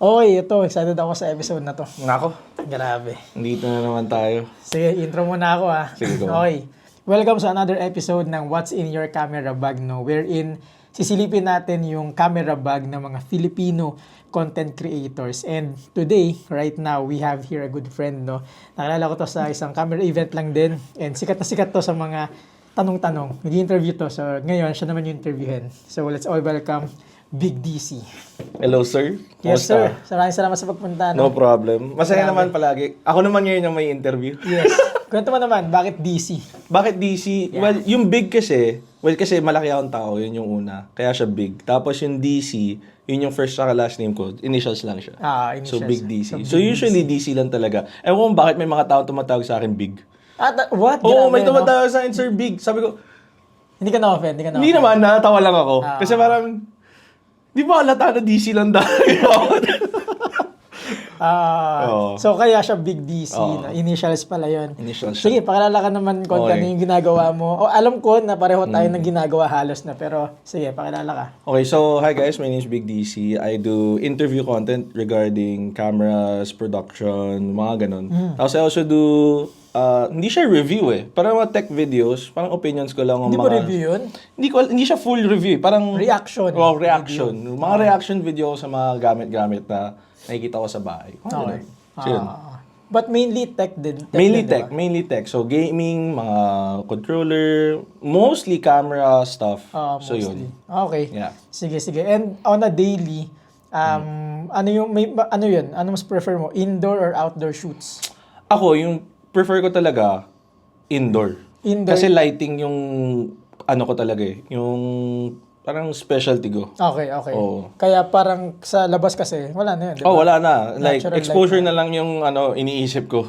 Oy, ito, excited ako sa episode na to. Nako, Grabe. dito na naman tayo. Sige, intro muna ako Sige, go. Okay. Welcome sa another episode ng What's in Your Camera Bag, no? Wherein sisilipin natin yung camera bag ng mga Filipino content creators. And today, right now, we have here a good friend, no? Nakilala ko to sa isang camera event lang din. And sikat na sikat to sa mga tanong-tanong. Nag-interview to. So, ngayon, siya naman yung interviewin. So, let's all welcome Big DC. Hello, sir. Yes, Kumusta? sir. Maraming salamat sa pagpunta. No problem. Masaya naman palagi. Ako naman ngayon yung may interview. Yes. Kwento mo naman, bakit DC? Bakit DC? Yeah. Well, yung big kasi, kasi malaki akong tao, yun yung una. Kaya siya big. Tapos yung DC, yun yung first saka last name ko. Initials lang siya. Initials. So, Big DC. So, So, usually DC lang talaga. Ewan ko bakit may mga tao tumatawag sa akin Big. What? Oo, Grabe, may no? tumatawag sa akin, Sir Big. Sabi ko, Hindi ka na-offend, hindi ka hindi na-offend. naman, natawa lang ako. Kasi parang, di ba halata na DC lang dahil Oo. So, kaya siya Big DC. Oo. No? Initials pala yun. Initials siya. Sige, pakilala ka naman kung Okay. ano yung ginagawa mo. O, alam ko na pareho tayo ng ginagawa halos na. Pero, sige, pakilala ka. Okay, so hi guys, my name is Big DC. I do interview content regarding cameras, production, mga ganun. Tapos I also do, hindi siya review eh. Parang mga tech videos, parang opinions ko lang. Hindi mga, ba review yun? Hindi siya full review eh. Parang Reaction. Oh, reaction. Mga reaction video sa mga gamit-gamit na nakikita ko sa bahay. Okay. So, yun. But mainly tech din. Mainly din, tech, diba? mainly tech. So gaming, mga controller, mostly camera stuff. So Mostly. yun. Okay. Yeah. Sige, sige. And on a daily, ano yung, ano yun? Ano mas prefer mo? Indoor or outdoor shoots? Ako, yung prefer ko talaga indoor. Indoor. Kasi lighting yung ano ko talaga eh. Yung parang specialty ko. Okay, okay. Oo. Kaya parang sa labas kasi, wala na yun, di ba? Oh, wala na. Like, Natural exposure na lang yung ano iniisip ko.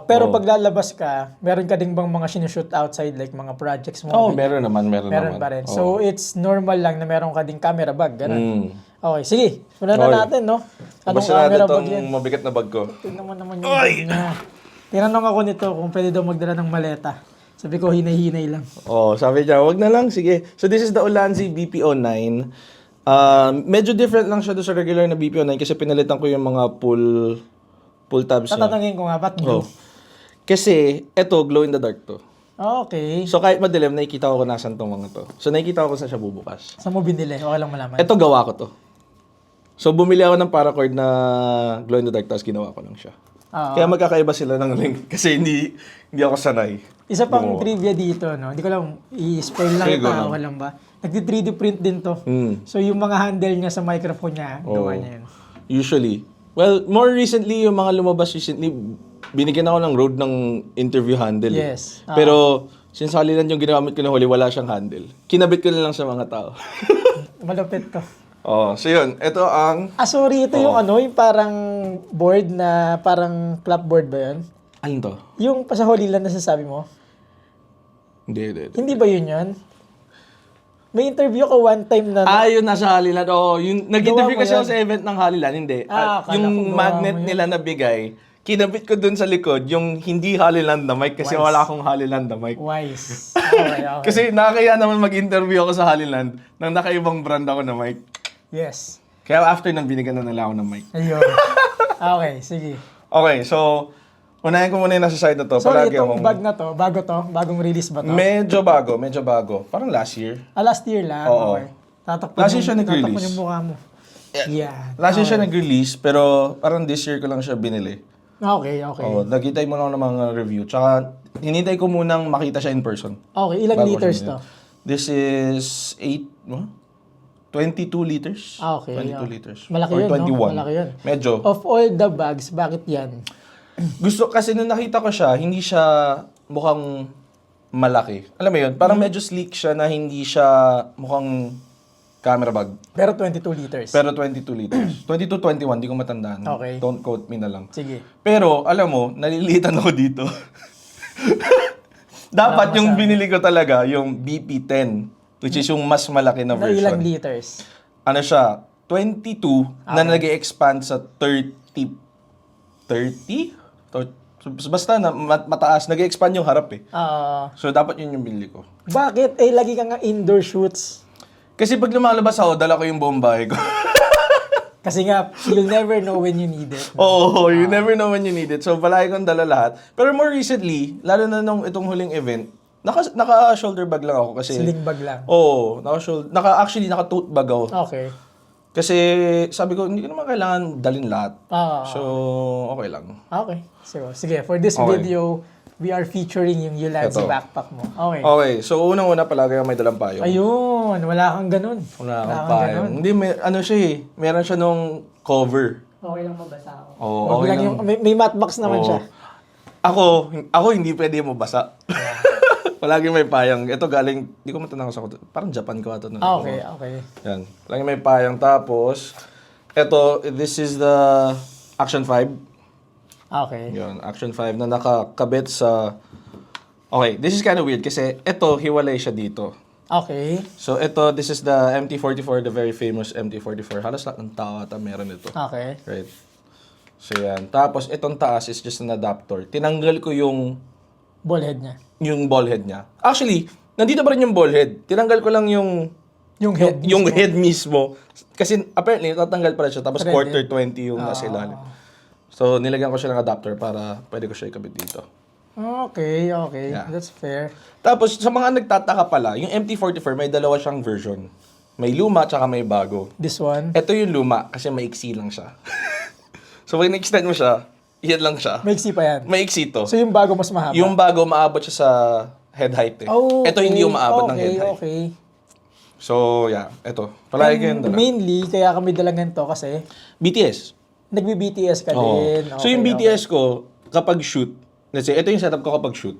Pero pag lalabas ka, meron ka ding bang mga sinushoot outside, like mga projects mo? Oh, meron naman. Meron pa rin. Oo. So, it's normal lang na meron ka ding camera bag, ganun. Mm. Okay, sige. Simulan na Okay. natin, no? Anong Basta natin camera bag tong yan? mabigat na bag ko. Tingnan mo naman yung bag niya. Tinanong ako nito kung pwede daw magdala ng maleta. Sabi ko, hinay-hinay lang. Oh, sabi niya, wag na lang, sige. So this is the Ulanzi BPO9. Medyo different lang siya doon sa regular na BPO9 kasi pinalitan ko yung mga pull tabs niya. Tatanungin ko nga, ba't blue? Oh. Kasi, eto, glow in the dark to. Okay. So kahit madilim, nakikita ko kung nasan tong mga to. So nakikita ko kung saan siya bubukas. Saan mo binili? Okay lang malaman. Eto, gawa ko to. So bumili ako ng paracord na glow in the dark, tapos ginawa ko lang siya. Kaya magkakaiba sila ng link kasi hindi ako sanay. Isa pang trivia dito, no? Hindi ko lang i-spoil lang Sige, ito, go. walang ba? Nagdi-3D print din to. So yung mga handle niya sa microphone niya, gawa niya yun. Usually. Well, more recently, yung mga lumabas recently, binigyan ako ng Rode ng interview handle. Yes. Pero, since Haliland yung ginamit ko na huli, wala siyang handle. Kinabit ko na lang sa mga tao. Malupit to. So yun. Ito ang... Sorry, ito yung ano, yung parang board na parang clapboard ba yun? Alin to? Yung pa sa Holy Land na sasabi mo? Hindi. Hindi ba yun yun? May interview ko one time na... Yun nasa Haliland. Yung nag-interview Gawa mo kasi ako yan? sa event ng Haliland. Hindi. Akala ko Yung gawa magnet mo yun. nila na bigay, kinabit ko dun sa likod, yung hindi Haliland na mic kasi wala akong Haliland na mic. Wise. Okay. Kasi nakakaya naman mag-interview ako sa Haliland nang nakaibang brand ako na mic. Yes. Kaya after nang binigyan na nila ako ng mic. Ayun. Okay, sige. Okay, so unahin ko muna yung nasa side na to. So, Palagi itong akong... bag na to, bagong release ba to? Medyo bago. Parang last year. Last year lang. Oo. Okay. Tatakpan Last year siya nag-release. Tatakpan yung mukha mo. Yeah. Last year siya nag-release, pero parang this year ko lang siya binili. Okay. Nagkitay muna ako ng mga review. Tsaka, hinintay ko munang makita siya in person. Okay, ilang Bago liters siya to? binili. This is 22 liters. Okay. 22 liters. Malaki Or yun, no? 21. Malaki yun. Medyo. Of all the bags, bakit yan? Gusto, kasi nung nakita ko siya, hindi siya mukhang malaki. Alam mo yun? Parang medyo sleek siya na hindi siya mukhang camera bag. Pero 22 liters. Pero 22 liters. 22, 21, di ko matandaan. Okay. Don't quote me na lang. Sige. Pero, alam mo, nalilitan ako dito. Dapat yung binili ko talaga, yung BP10, which is yung mas malaki na Na version. ilang liters? Ano siya? 22 na nag-expand sa 30. 30? So, basta na mataas. Nag-expand yung harap eh. So, dapat yun yung binili ko. Bakit? Lagi ka nga indoor shoots. Kasi pag lumalabas ako, dala ko yung buong bahay ko. Kasi nga, you'll never know when you need it. Oo, you never know when you need it. So, palagi kong dala lahat. Pero more recently, lalo na nung itong huling event, naka-shoulder bag lang ako kasi... Sling bag lang. Oo, actually, naka-tote bag ako. Okay. Kasi sabi ko, hindi ko naman kailangan dalhin lahat. So, okay lang. Okay. So, sige, for this Okay. video, we are featuring yung Ulanzi Ito. backpack mo. Okay. Okay, so unang-una palagi may dalang payong. Ayun, wala kang ganun. Wala akong payong. Hindi, ano siya eh. Meron siya nung cover. Okay lang mabasa ako. Oo, Wag okay lang lang. yung, may matte box naman Oo. siya. Ako hindi pwede mabasa. Palagi may payong. Ito galing, di ko matandang sa parang Japan ko ito. Okay, okay. Yan. Palagi may payong. Tapos, this is the Action 5. Okay. Yun, Action 5 na nakakabit sa... Okay, this is kind of weird kasi ito, hiwalay siya dito. Okay. So this is the MT-44, the very famous MT-44. Halos lahat ng tao ata meron ito. Okay. Right. So yan. Tapos itong taas is just an adapter. Tinanggal ko yung Ball head niya. ball head niya. Actually, nandito pa rin yung ball head. Tinanggal ko lang yung Head. yung head mismo. Kasi apparently, tatanggal pala siya. Tapos Threaded. quarter 20 yung nasa ilalim. So, nilagyan ko siya ng adapter para pwede ko siya ikabit dito. Okay, okay. Yeah. That's fair. Tapos, sa mga nagtataka pala, yung MT-44 may dalawa siyang version. May luma, tsaka may bago. This one. Ito yung luma, kasi maiksi lang siya. So, pag in-extend mo siya, yan lang siya. Maiksi pa yan. Maiksi to. So yung bago mas mahaba? Yung bago, maabot siya sa head height eh. Oh, Ito hindi yung maabot ng head height. Okay. So, yeah. Ito. Palagi ko yung dala. Mainly, kaya kami dala ganito kasi BTS. nagbi-BTS ka Oo. din. So, yung BTS ko, kapag shoot, let's say, ito yung setup ko kapag shoot.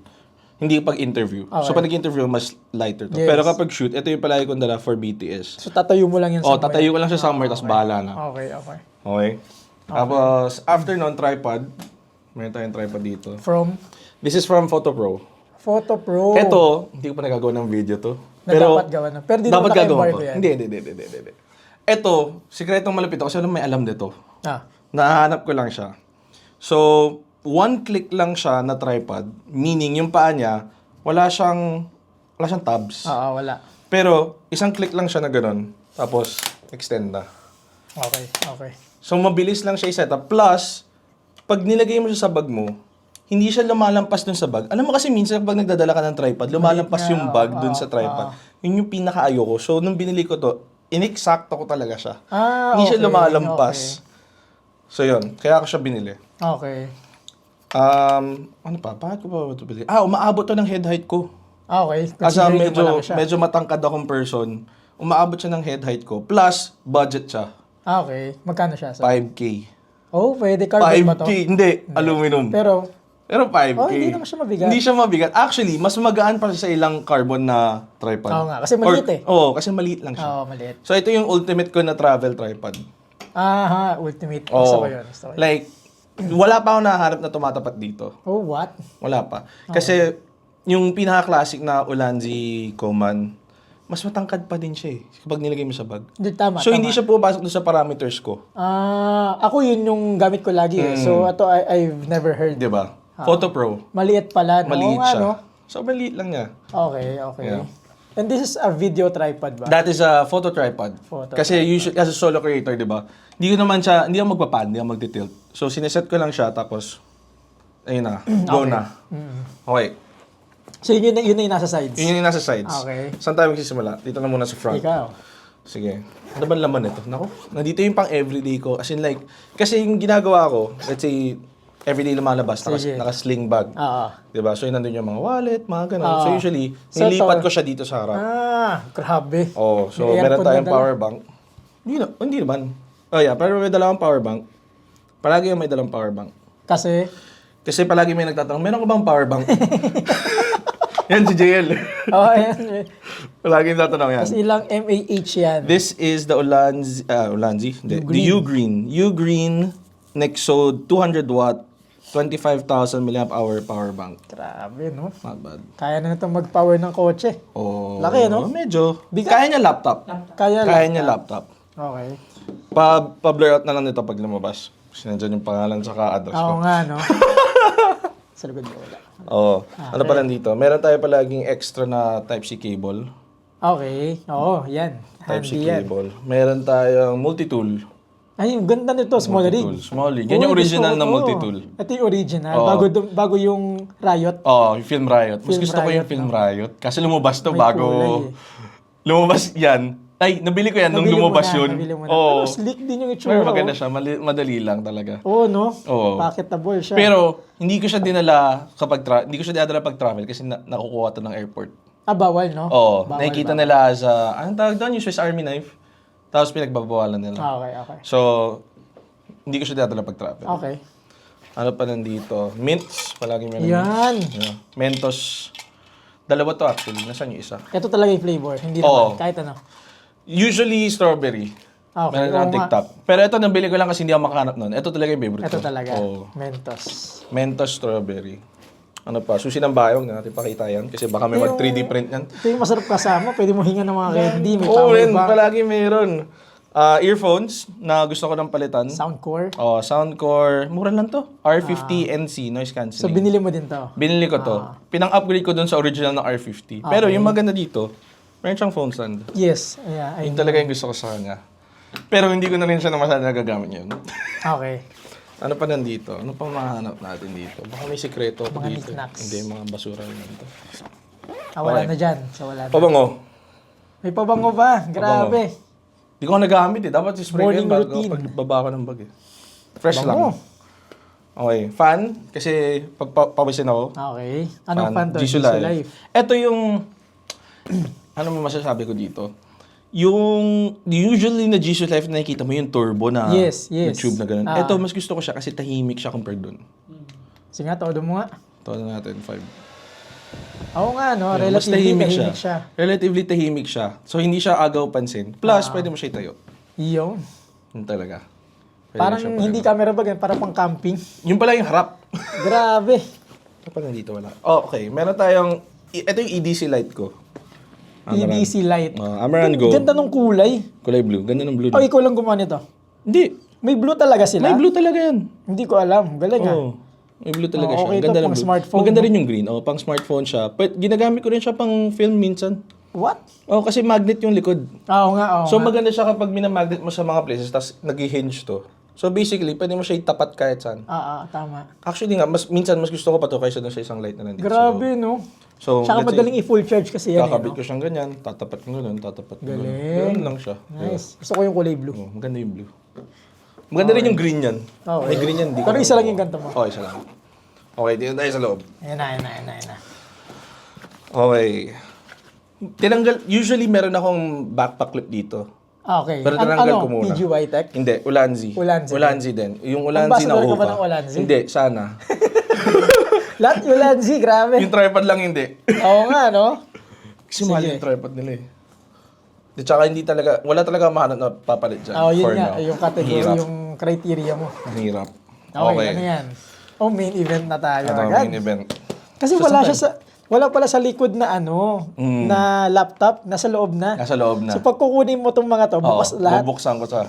Hindi pag interview. So, pag nag-interview, mas lighter to. Yes. Pero kapag shoot, ito yung palagi kong dala for BTS. So tatayo mo lang yun Oh, tatayo ko lang siya somewhere, tapos bahala na. Okay, okay. Okay? Tapos, after nun, tripod. Meron tayong tripod dito. From This is from Photo Pro. Photo Pro. Ito, hindi ko pa nagagawa ng video to. Na dapat gawa na. Pero di naman dapat gagawa naka-embargo ko. yan. Hindi. Ito, sikretong malapit ako kasi alam may alam dito. Ah. Nahanap ko lang siya. So, one click lang siya na tripod, meaning yung paa niya, wala siyang tabs. Oo, wala. Pero, isang click lang siya na ganun, tapos, extend na. Okay, okay. So, mabilis lang siya i-setup. Plus, pag nilagay mo siya sa bag mo, hindi siya lumalampas dun sa bag. Alam mo kasi minsan pag nagdadala ka ng tripod, lumalampas Maliit na, yung bag dun sa tripod. Yun yung pinaka-ayaw ko. So, nung binili ko to, ineksakto ko talaga siya. Hindi siya lumalampas. So, yun. Kaya ako siya binili. Okay. Ano pa? Bakit ko pa ito binili? Umaabot to ng head height ko. Okay. Kasi Considering na malaki siya. medyo matangkad akong person. Umaabot siya ng head height ko. Plus, budget siya. Okay. Magkano siya? 5K. Oh, pwede. Carbon ba to? 5K. Hindi. Aluminum. Pero 5K. hindi naman siya mabigat. Hindi siya mabigat. Actually, mas magaan pa siya sa ilang carbon na tripod. Oo nga, kasi maliit eh. Oo, kasi maliit lang siya. Oo, maliit. So, ito yung ultimate ko na travel tripod. Aha, ultimate. Gusto ko yun. Gusto ko yun. Like, wala pa ako nahanap na tumatapat dito. Oh, what? Wala pa. Kasi, yung pinaka-classic na Ulanzi Coman, mas matangkad pa din siya eh. Kapag nilagay mo sa bag. Hindi, tama, So, tama. hindi siya pumapasok doon sa parameters ko. Ako yun yung gamit ko lagi eh. So, ito I've never heard. Di ba? Photo Pro. Maliit pala, no? Maliit Oo nga, siya. no? So, maliit lang niya. Okay, okay. Yeah. And this is a video tripod ba? That is a photo tripod. Photo Kasi usually, as a solo creator, di ba? Hindi ako magpapan, hindi ako magti-tilt. So, sineset ko lang siya, tapos, ayun na, go na. Okay. So, yun yung nasa sides? Yun yung nasa sides. Okay. Saan tayo magsisimula? Dito na muna sa front. Ikaw. Sige. Ano ba laman nito? Naku, nandito yung pang everyday ko. As in like, kasi yung ginagawa ko, let's say, everyday lumalabas, Sige. naka-sling bag. Oo. Diba? So, yun nandun yung mga wallet, mga ganun. So, usually, So, nilipat ito- ko siya dito sa harap. Grabe. Oh, so May meron aircon tayong na dala. power bank. Hindi naman. Oh yeah, pero may dalawang power bank. Palagi may dalawang power bank. Kasi, Kasi palagi may nagtatanong, meron ka bang power bank? Yan si JL. ayan. Palagi nagtatanong yan. Kasi ilang MAH yan. This is the Ulanzi? Hindi. The Ugreen. Ugreen Nexode 200 watt, 25,000 mAh power bank. Grabe, no? Not bad. Kaya na itong mag-power ng kotse. Oh, Laki, no? Medyo. Bigat. Kaya niya laptop. Kaya Niya laptop. Okay. Pa-blur out na lang nito pag lumabas. Kasi nandyan yung pangalan tsaka address ko. Oo nga, no? Sa likod mo wala. Oo. Ano pa lang dito? Meron tayo palaging extra na Type-C cable. Okay. Oo, yan. Type-C Handy yan. cable. Meron tayong multi-tool. Ay, yung ganda nito, small rig. Multi-tool. Small rig. Yan yung original na multi-tool. Ito yung original. Oo. Bago yung Riot. Oh, yung Film Riot. Mas Film gusto ko yung Riot, Film Riot. Kasi lumabas to May bago... kulay Lumabas yan. Ay, nabili ko yan nung Nabili mo lumabas na, yun. nabili mo na. Oo. Pero slick din yung itsura. Pero maganda siya. Madali lang talaga. Oo, no? Oo. Packetable siya. Pero, hindi ko siya dinala hindi ko siya dinala pag travel kasi nakukuha to ng airport. bawal, no? Oo. Bawal, Nakikita nila sa... Anong tawag doon? Yung Swiss Army knife. Tapos pinagbabawalan nila. Okay. So, hindi ko siya dinadala pag travel. Okay. Ano pa nandito? Mints. Palagi meron. Yan. mints. Yeah. Mentos. Dalawa to actually. Nasaan yung isa? Ito talaga yung flavor. Hindi Oo. naman. Kahit ano. Usually strawberry. Okay. Meron lang Oo nga. TikTok. Pero ito nabili ko lang kasi hindi ako makahanap nun. Ito talaga yung favorite Ito ko. talaga. Oo. Mentos. Mentos strawberry. Ano pa? Susi ng bayo. Huwag na natin pakita yan. Kasi baka may mag 3D print yan. Ito yung masarap kasama. Pwede mo hinga ng mga candy. May Oo, power rin. bank. Palagi meron. Earphones na gusto ko ng palitan. Soundcore. Oh, Soundcore. Mura lang to. R50 NC, noise cancelling. So, binili mo din to. Binili ko to. Pinang-upgrade ko dun sa original na R50. Pero yung maganda dito, meron siyang phone stand. Yes. Yeah, Yun talaga yung gusto ko sa kanya. Pero hindi ko na rin siya na masyadong nagagamit yun. Okay. Ano pa nandito? Ano pang mahanap natin dito? Baka may sikreto ako Mga dito. knickknacks. Hindi, mga basura lang ito. Wala Okay. na dyan. So, wala na. Pabango. May pabango ba? Grabe. Hindi ko nagamit eh. Dapat spray ko Morning yun bago routine. pagbaba ko ng bag eh. Fresh Bango. lang. Okay. Fan. Kasi pagpapawisin ako. Okay. Anong fan to? Jisoo Life. Ito yung... ano mo masasabi ko dito? Usually na Jisoo Life na nakikita mo yung turbo na Yes. na tube na ganun. Ah. Ito, mas gusto ko siya kasi tahimik siya compared dun. Sige nga, todo mo nga. Ito na natin, 5. Oo nga, no? Mas Relatively tahimik tahimik siya. siya. Relatively tahimik siya. So, hindi siya agaw pansin. Plus, pwede mo siya itayo. Yun. Yun talaga. Pwede Parang siya hindi camera bag, parang pang camping. Yung pala yung harap. Grabe. Ano pa nandito wala? Oh, okay. Meron tayong... Ito yung EDC light ko. EDC light. Amaran Go. Ganda ng kulay. Kulay blue. Ganda ng blue. Oh, ikaw lang gumawa nito. Hindi. May blue talaga sila? May blue talaga yan. Hindi ko alam. Galing ah. Oo. May blue talaga Oh, siya. okay to, Ganda ng pang blue. smartphone, Maganda no? rin yung green. Oh, pang smartphone siya. But ginagamit ko rin siya pang film minsan. What? Oh, kasi magnet yung likod. Oo nga, oo So nga. maganda siya kapag minamagnet mo sa mga places tapos nag-hinge to. So basically, pwede mo siya itapat kahit saan. Tama. Actually nga, minsan mas gusto ko pa to kaysa dun sa isang light na nandito. Grabe, no? So, Tsaka let's say, madaling i-full charge kasi yan. kakabit ko siyang ganyan, tatapat ko ganun, tatapat ko ganun. Galing. Ganun lang siya. Nice. Gusto ko yung kulay blue. Oh, maganda yung blue. Maganda rin yung green yan. Okay. May green yan, di ko Pero isa lang yung ganito mo. Oh, isa lang. Okay, dito tayo sa loob. Ayan na. Okay. Usually meron akong backpack clip dito. Okay. Pero tinanggal ko muna. PGY Tech? Hindi, Ulanzi. Ulanzi. din. Yung Ulanzi na Ambassador ka ba upa. ng Ulanzi? Hindi, sana. Lahat Ulanzi, grabe. Yung tripod lang hindi. Oo nga, no? Kasi mahal yung tripod nila eh. Di, tsaka hindi talaga, wala talaga mahanap na papalit dyan. Oo, yun for nga. now. Yung category, Hirap. yung criteria mo. Ang hirap. Okay, ano yan? Oh, main event na tayo Ito ang agad. main event. Kasi wala pala sa likod na na laptop, nasa loob na. Nasa loob na. So pag kukunin mo tong mga to, bukas lahat. Bubuksan ko sa...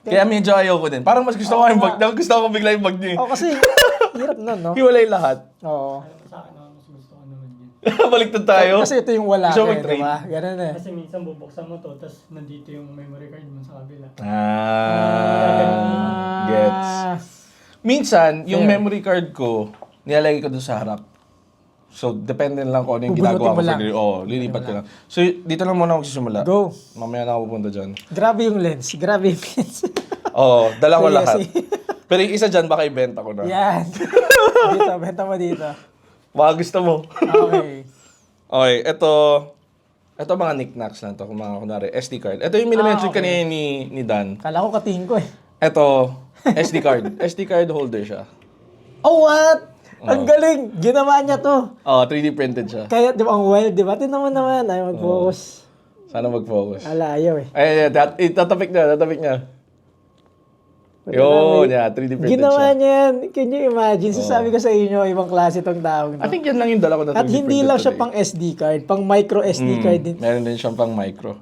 Kaya medyo ayaw ko din. Parang mas gusto ko yung bag. Gusto ko bigla yung bag niya. Oh, kasi hirap nun, no? Hiwalay lahat. Oo. Baliktad tayo. Kasi ito yung wala Gusto mo kayo, mag-trade? di ba? Ganun eh. Kasi minsan bubuksan mo to, tapos nandito yung memory card mo sa kabila. Gets. Minsan, yung memory card ko, nilalagay ko dun sa harap. So, depende lang kung ano yung Bubunutin ginagawa ko. mo lang. Lilipat ko lang. So, dito lang muna ako magsisimula. Go. Mamaya na ako pupunta dyan. Grabe yung lens. Grabe yung lens. Oo, dala ko Sige, lahat. sige. Pero yung isa dyan, baka ibenta ko na. Yan. Dito, benta mo dito. Baka gusto mo. Okay. Okay, ito mga knickknacks lang to, kung mga kunwari, SD card. Ito yung minimension kanina ni Dan. Kala ko katingin ko eh. Ito, SD card. SD card holder siya. Oh, what? Ang galing. Ginawa niya to. Oh, 3D printed siya. Kaya, di ba, ang wild, di ba? Tingnan mo naman. Ay, mag-focus. Sana mag-focus. Ala, ayaw eh. Ay, tatapik niya. Yun, yeah, 3D printed Ginawa siya. niya yan. Can you imagine? Sasabi ko sa inyo, ibang klase tong taong I to. think yan lang yung dala ko na 3D At hindi printed lang siya today. pang SD card, pang micro SD card din. Meron din siyang pang micro.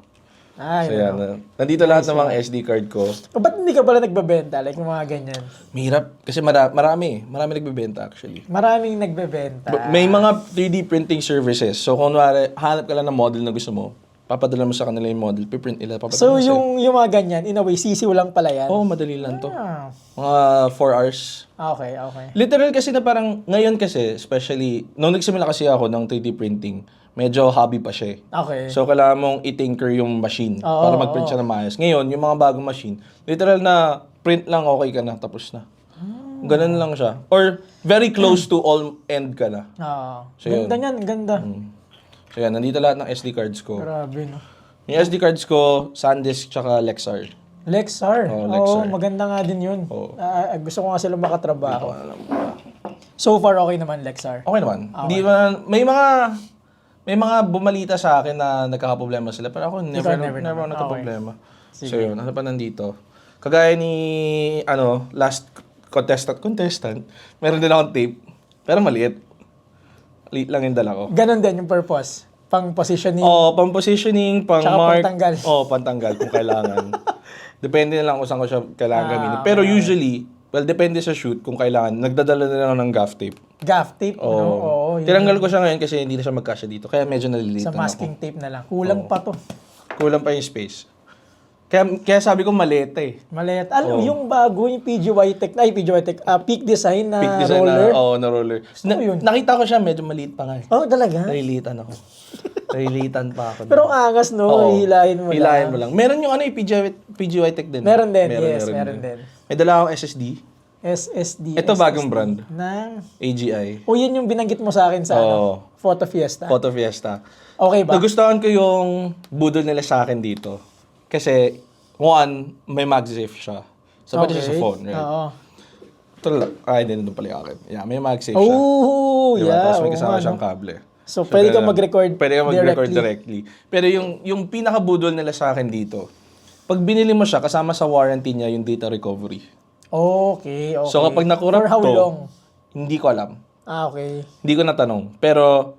Ay, So yan, nandito lahat ng mga SD card ko. Ba't hindi ka pala nagbebenta? Like, yung mga ganyan. Mahirap, kasi marami nagbebenta actually. Maraming nagbebenta. May mga 3D printing services. So, kung hanap ka lang ng model na gusto mo, papadala mo sa kanila yung model, piprint nila, papadala So, mo sa'yo. yung mga ganyan, in a way, sisiw lang pala yan? Oo, madali lang to. Ah, Mga 4 hours. okay, okay. Literal kasi na parang, ngayon kasi, especially, nung nagsimula kasi ako ng 3D printing, medyo hobby pa siya eh. Okay. So, kailangan mong i-tinker yung machine Oo, para mag-print siya ng maayos. Ngayon, yung mga bagong machine, literal na print lang, okay ka na, tapos na. Ganun lang siya. Or, very close to all end ka na. So, yun. Ganda yan, ganda. So, yan, nandito lahat ng SD cards ko. Grabe, no? Yung SD cards ko, SanDisk tsaka Lexar. Lexar. Oo, Oo, Lexar. maganda nga din yun. Oo. Gusto ko nga sila makatrabaho. So far, okay naman, Lexar. Okay naman. Hindi man, may mga bumalita sa akin na nagkakaproblema sila, pero ako never never ako naman. nagka-problema. Sige. So yun, ano pa nandito? Kagaya ni, last contestant, meron din akong tape, pero maliit. Maliit lang yung dala ko. Ganon din yung purpose. Pang positioning. Pang positioning, pang Tsaka mark. pantanggal. Pantanggal kung kailangan. Depende na lang kung saan ko siya kailangan gamitin. Pero usually, depende sa shoot kung kailangan. Nagdadala na lang ng gaff tape. Gaff tape, no? Oo. Yun. Tinanggal ko siya ngayon kasi hindi na siya magkasya dito. Kaya medyo Sa nalilitan ako. masking tape na lang. Kulang pa to. Kulang pa yung space. Kaya sabi ko maliit eh. Maliit. Alam mo, yung bago, yung PGY Tech, Peak Design na Peak design roller. na roller. ko yun. Nakita ko siya, medyo maliit pa nga eh. Oh, talaga? Nalilitan ako. Nalilitan pa ako. Pero ang angas, no? Oo. Hilahin mo Hilahin lang. mo lang. Meron yung PGY Tech din. Meron din, meron din. May dala akong SSD. SSD. Ito bagong brand. Ng... AGI. O, yun yung binanggit mo sa akin sa Oo. Photo Fiesta. Photo Fiesta. Okay ba? Nagustuhan ko yung budol nila sa akin dito. Kasi, one, may MagSafe siya. So, pwede siya sa phone, right? Oo. Ito lang. Hindi na pala yung akin. Yeah, may MagSafe siya. Oh, Diba? yeah. Tapos may oo kasama nga, siyang no? kable. So, pwede kang ganun. mag-record Pwede kang mag-record directly. Pero yung pinakabudol nila sa akin dito, pag binili mo siya, kasama sa warranty niya yung data recovery. Okay, okay. So kapag nakurap For how to, long? hindi ko alam. Okay. Hindi ko natanong. Pero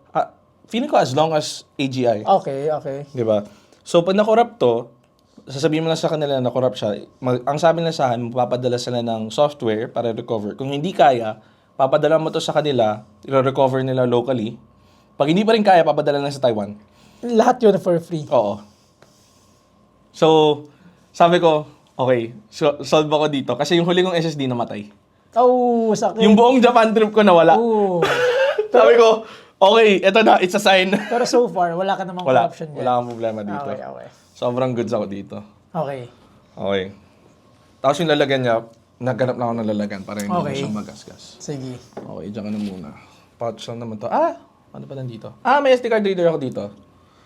feeling ko as long as AGI. Okay, okay. Di ba? So pag nakurap to, sasabihin mo lang sa kanila na nakurap siya. Ang sabi nila sa akin, mapapadala sila ng software para recover. Kung hindi kaya, papadala mo to sa kanila, i-recover nila locally. Pag hindi pa rin kaya, papadala lang sa Taiwan. Lahat yun for free. Oo. So, sabi ko, okay, solve ako dito. Kasi yung huli kong SSD namatay. Oh, sakit. Yung buong Japan trip ko nawala. Oh. Sabi ko, okay, eto na, it's a sign. Pero so far, wala ka namang Wala, corruption dyan. wala akong problema dito. Okay, okay. Sobrang goods ako dito. Okay. Okay. Tapos yung lalagyan niya, naghanap lang ako ng lalagyan para hindi Okay. na siya magasgas. Sige. Okay, dyan ka na muna. Pouch lang naman to. Ano pa nandito? May SD card reader ako dito.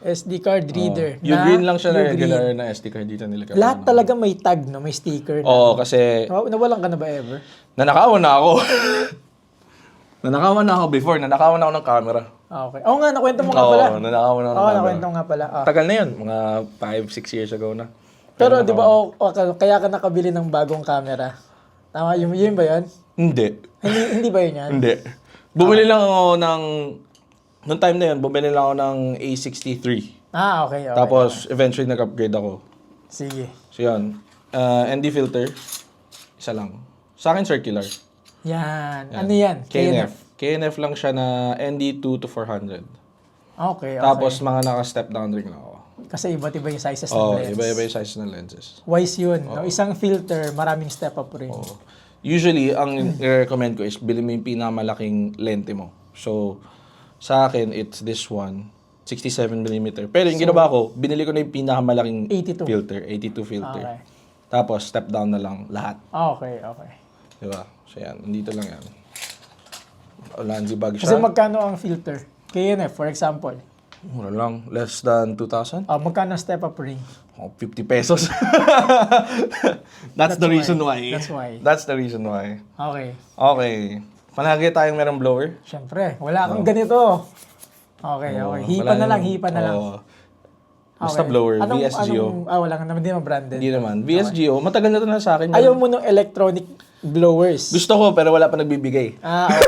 SD card reader. Yung green lang siya na yung regular green. na SD card dito nila. Lahat talaga may tag, no? May sticker. Oo, kasi Nawalan ka na ba ever? nanakawan na ako. Nanakawan na ako before. Nanakawan ako ng camera. Okay. Oo nga, nakwento mo nga pala. Oo, nanakawan ako ng Oo, camera. nakwento mo nga pala. Ah. Tagal na yun. Mga 5-6 years ago na. Pero di ba, kaya ka nakabili ng bagong camera? Tama, yun ba yun? Hindi. Hindi ba yun yan? Hindi. Bumili lang ako ng... Noong time na yun, bumili lang ako ng A63. Okay, okay. Tapos, eventually, nag-upgrade ako. Sige. So, yun. ND filter. Isa lang. Sa akin, circular. Yan. Ano yan? KNF. KNF lang siya na ND 2 to 400. Okay, okay. Tapos, mga naka-step down ring lang ako. Kasi iba't iba yung sizes ng Oo, lens. iba-iba yung size ng lenses. Wise yun. No? Isang filter, maraming step up rin. Oo. Usually, ang i-recommend ko is bilhin mo yung pinakamalaking lente mo. So, sa akin, it's this one, 67mm. Pero yung ginawa ko, binili ko na yung pinakamalaking 82. filter, 82 filter. Okay. Tapos, step down na lang lahat. Okay, okay. Diba? So, yan. Nandito lang yan. Landy bag Kasi siya. magkano ang filter? KNF, for example. Mura lang. Less than 2,000? Magkano ang step up ring? 50 pesos. That's the reason why. That's why. That's the reason why. Okay. Okay. Palagi tayong merong blower. Siyempre, wala kang ganito. Okay, okay. Hipa na lang, hipa na lang. Oo. Basta blower, VSGO. Wala ka naman, hindi naman branded. Hindi naman. VSGO, matagal na ito na sa akin. Ayaw mo ng electronic blowers. Gusto ko, pero wala pa nagbibigay. Okay.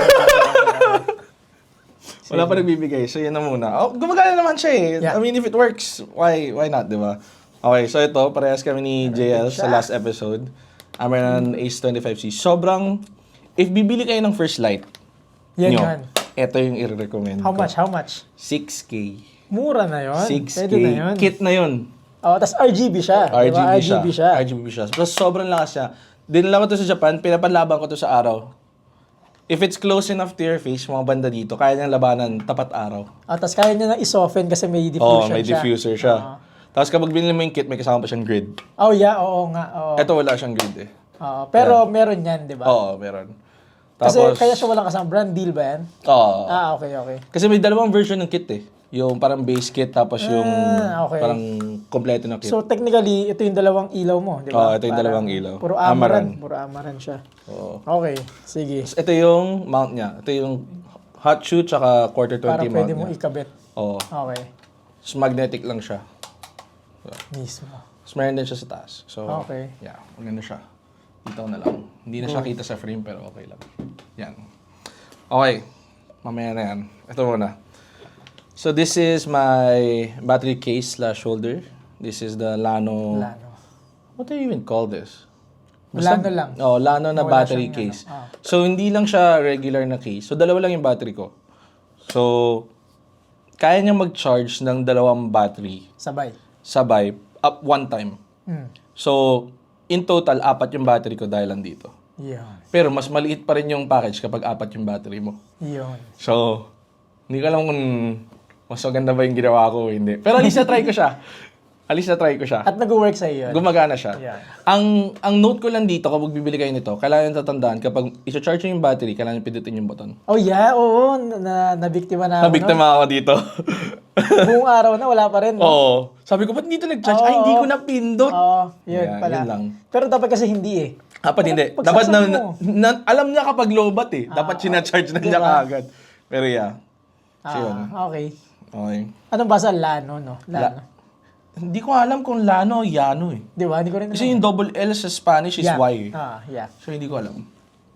Wala pa nagbibigay. So, yun na muna. Gumagana naman siya eh. Yeah. I mean, if it works, why not, di ba? Okay, so ito, parehas kami ni JL sa last episode. Amaran Ace 25C. Sobrang, if bibili kayo ng first light, Yan nyo, yan. ito yung i-recommend How ko. much? How much? 6K. Mura na yun. 6K. Pwede na yun. Kit na yun. Oh, tas RGB siya. Diba? RGB siya. RGB siya. Plus, sobrang lakas siya. Dinala ko to sa Japan, pinapalaban ko to sa araw. If it's close enough to your face, mga banda dito, kaya niyang labanan tapat araw. Tas kaya niya na i-soften kasi may diffusion Oo, siya. may diffuser siya. Tapos kapag binili mo yung kit, may kasama pa siyang grid. Oh, yeah. Oo nga. Oo. Ito wala siyang grid eh. Oo, pero meron yan, di ba? Oo, meron. Kasi Tapos, kaya siya walang kasama. Brand deal ba yan? oo. Okay. Kasi may dalawang version ng kit eh. Yung parang base kit, tapos yung okay. parang kompleto na kit. So, technically, ito yung dalawang ilaw mo, di ba? Oo, ito yung dalawang ilaw. Puro amaran. Puro amaran siya. Oo. Okay, sige. Ito yung mount niya. Ito yung hot shoe tsaka quarter 20 Para mount pwede niya. mo ikabit. Oo. Okay. Tapos magnetic lang siya. Mismo. Tapos meron din siya sa taas. So, Okay. yeah. Maganda siya. Dito na lang. Hindi na siya kita sa frame pero okay lang. Yan. Okay. Mamaya na yan. Ito muna. So, this is my battery case / holder. This is the Lano. What do you even call this? Lano lang. Oh, Lano na Wala battery siyang case. So, hindi lang siya regular na case. So, dalawa lang yung battery ko. So, kaya niya mag-charge ng dalawang battery sabay up one time. So, in total, 4 yung battery ko dahil lang dito. Yun. Pero mas maliit pa rin yung package kapag 4 yung battery mo. Yun. So, hindi ko alam kung mas maganda ba yung ginawa ko o hindi. Pero at least na-try ko siya. At nag-work sa iyo. Gumagana siya. Yeah. Ang note ko lang dito kapag bibili kayo nito, kailangan tatandaan kapag i-charge nyo yung battery, kailangan pindutin yung button. Oh yeah, oo. Nabiktima na ako. Nabiktima ako dito. Buong araw na, wala pa rin. No? Oo. Sabi ko, ba't dito nag-charge? Ay, hindi ko napindot. Oo, yun Yeah, pala. yun lang. Pero dapat kasi hindi eh. Dapat hindi. Pag Dapat sasama mo. alam niya kapag low-bat eh. Dapat sinacharge na niya diba? kaagad. Pero yeah. So, yun. Okay. Okay. Anong basa? Lano, no? Lano. Hindi ko alam kung Lano o Yano eh. Di ba? Hindi ko rin Kasi yung double L sa Spanish is Yeah. Y. Yeah. So, hindi ko alam.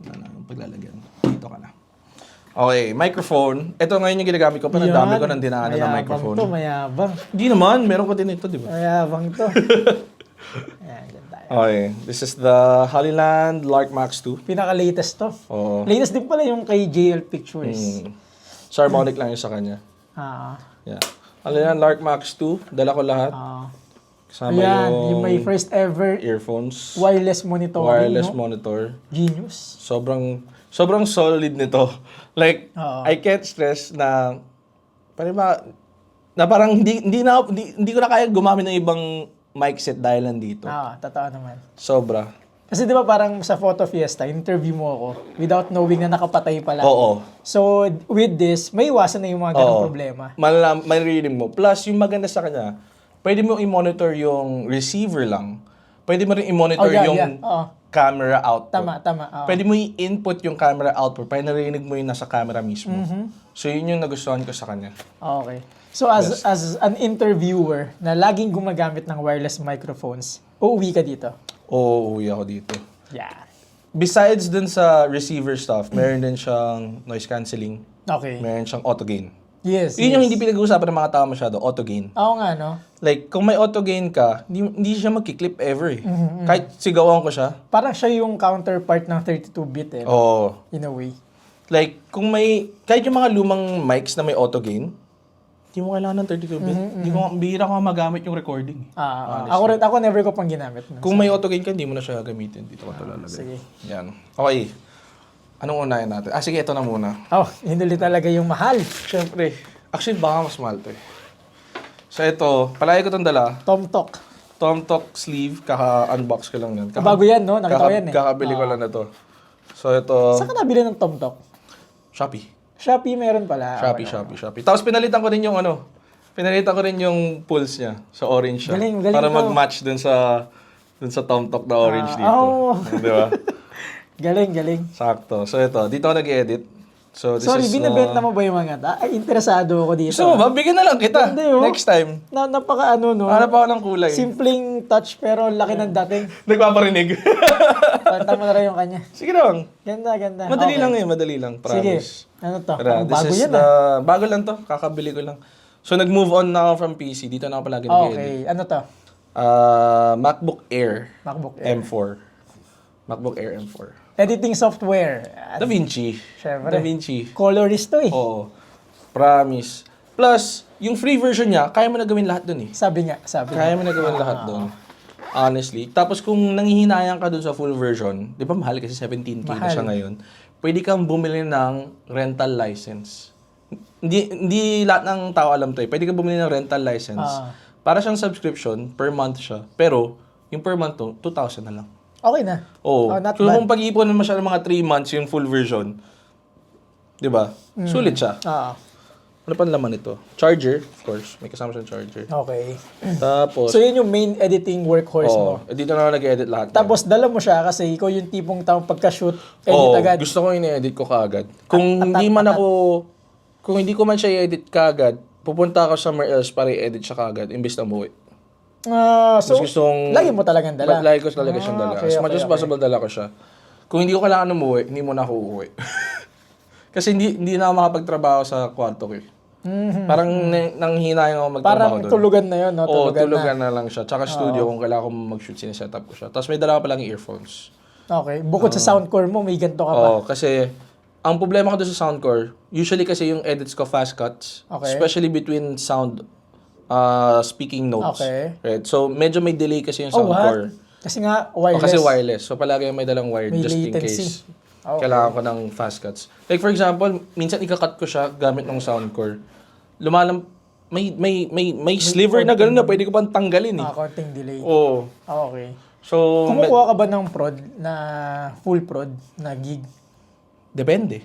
Ano, paglalagyan. Dito ka na. Okay, microphone. Ito ngayon yung ginagamit ko. Pero ang dami ko nang dinaanan ng microphone. Mayabang. Hindi naman. Meron ko din ito, di ba? Mayabang to. Ayan, dyan tayo. Okay. This is the Hollyland Lark Max 2. Pinaka-latest to. Oo. Latest din pala yung kay JL Pictures. So, harmonic lang yung sa kanya. Yeah. Hollyland Lark Max 2. Dala ko lahat. Kasama Ayan, yung may first ever earphones. wireless monitoring, Wireless no? monitor. Genius. Sobrang solid nito. Like, Oo. I can't stress na parang hindi ko na kaya gumamit ng ibang mic set dahil nandito. Totoo naman. Sobra. Kasi di ba parang sa Photo Fiesta, interview mo ako without knowing na nakapatay pala. Oo. So, with this, may iwasan na yung mga ganong problema. Maririnig mo. Plus, yung maganda sa kanya, pwede mo i-monitor yung receiver lang. Pwede mo rin i-monitor yung Oo. camera output. Tama. Oo. Pwede mo i-input yung camera output para narinig mo yung nasa camera mismo. So, yun yung nagustuhan ko sa kanya. Okay. So, as an interviewer na laging gumagamit ng wireless microphones, uuwi ka dito? Oo, uwi ako dito. Yeah. Besides dun sa receiver stuff, meron din siyang noise cancelling. Okay. Meron siyang auto gain. Yes. Yun yung hindi pinag-uusapan ng mga tao masyado, auto gain. Oo nga, no? Like, kung may auto gain ka, hindi siya magki-clip ever eh. Kahit sigawan ko siya. Parang siya yung counterpart ng 32-bit eh. Oo. In a way. Like, kahit yung mga lumang mics na may auto gain, hindi mo kailangan ng 32-bit. Bihira ko magamit yung recording. Ako never ko pang ginamit. No? Kung may auto gain ka, hindi mo na siya gamitin. Dito ko ito lalagay. Sige. Yan. Okay. Anong unahin natin? Sige, ito na muna. Hinuli talaga yung mahal. Siyempre. Actually, baka mas mahal to eh. So ito, palagi ko itong dala. Tomtok. Tomtok sleeve, kaka-unbox ko lang yan. Bago yan, no? Nakita ko yan eh. Kakabili ko lang na to. So ito, Saan ka nabili ng Tomtok? Shopee. Shopee meron pala. Shopee. Tapos pinalitan ko rin yung pulse niya. Sa orange siya. Galing para to. mag-match dun sa Tomtok na orange dito. Di ba? Galing. Sakto. So ito, dito ako nag-edit. So this Sorry, is binibenta mo ba yung mga ta? Ay, interesado ako dito. Gusto mo ba? Bigyan na lang kita. Hindi, oh. Next time. Napaka no? Hanap ako ng kulay. Simpleng touch pero laki ng dating. Nagpaparinig. Panta mo na rin yung kanya. Sige lang. Ganda. Madali lang. Sige. Promise. Ano to? Tara, this Bago is yan bago lang to. Kakabili ko lang. So nag-move on na ako from PC. Dito na ako palagi nag-edit. Okay. Ano to? MacBook Air. MacBook Air. M4. MacBook Air M4. Editing software. DaVinci. Syempre. DaVinci. Colorist to eh. Oo. Promise. Plus, yung free version niya, kaya mo na gawin lahat dun eh. Sabi nga. Kaya mo na gawin lahat dun. Honestly. Tapos kung nanghihinayang ka dun sa full version, di ba mahal kasi 17K na siya ngayon, pwede kang bumili ng rental license. Hindi lahat ng tao alam to eh. Pwede kang bumili ng rental license. Para siyang subscription, per month siya. Pero, yung per month to, 2,000 na lang. Okay na. Oo. Not So, bad. kung pag-iipon mo siya ng mga 3 months, yung full version, di ba? Sulit siya. Ano pa laman ito? Charger, of course. May kasama siyang charger. Okay. Tapos, So, yun yung main editing workhorse mo. dito na ako nag-edit lahat. Tapos, dala mo siya kasi ikaw yung tipong taong pagka-shoot, edit Oo, agad. gusto ko ini-edit ko kaagad. Kung hindi ko man siya i-edit kaagad, pupunta ako somewhere else para i-edit siya kaagad, imbis na umuwi. So, Mas gustong, lagi mo talagang dala. Lagi ko talaga siyang dala. Okay, As much as possible, dala ko siya. Kung hindi ko kailangan umuwi, hindi mo na ako uuwi. Kasi hindi na ako makapagtrabaho sa kwarto ko eh. Parang nanghinayang ako magtrabaho Parang doon. tulugan na yun, no? Oo, Tulugan tulugan na lang siya. Tsaka studio, kung kailangan ko mag-shoot, sinesetup ko siya. Tapos may dala ko palang earphones. Okay. Bukod sa soundcore mo, may ganito ka pa. Oo, kasi ang problema ko doon sa soundcore, usually kasi yung edits ko fast cuts, Okay. especially between sound speaking notes. Okay. Right? So medyo may delay kasi yung Oh, soundcore. what? Kasi nga, wireless. Kasi wireless. So palagi may dalang wire May just latency. in case. Okay. Kailangan ko ng fast cuts. Like for example, minsan ikakat ko siya gamit ng soundcore. May sliver na gano'n na pwede ko pang tanggalin eh. Konting delay. Oo. Okay. So, Kumukuha ka ba ng prod na full prod na gig? depende.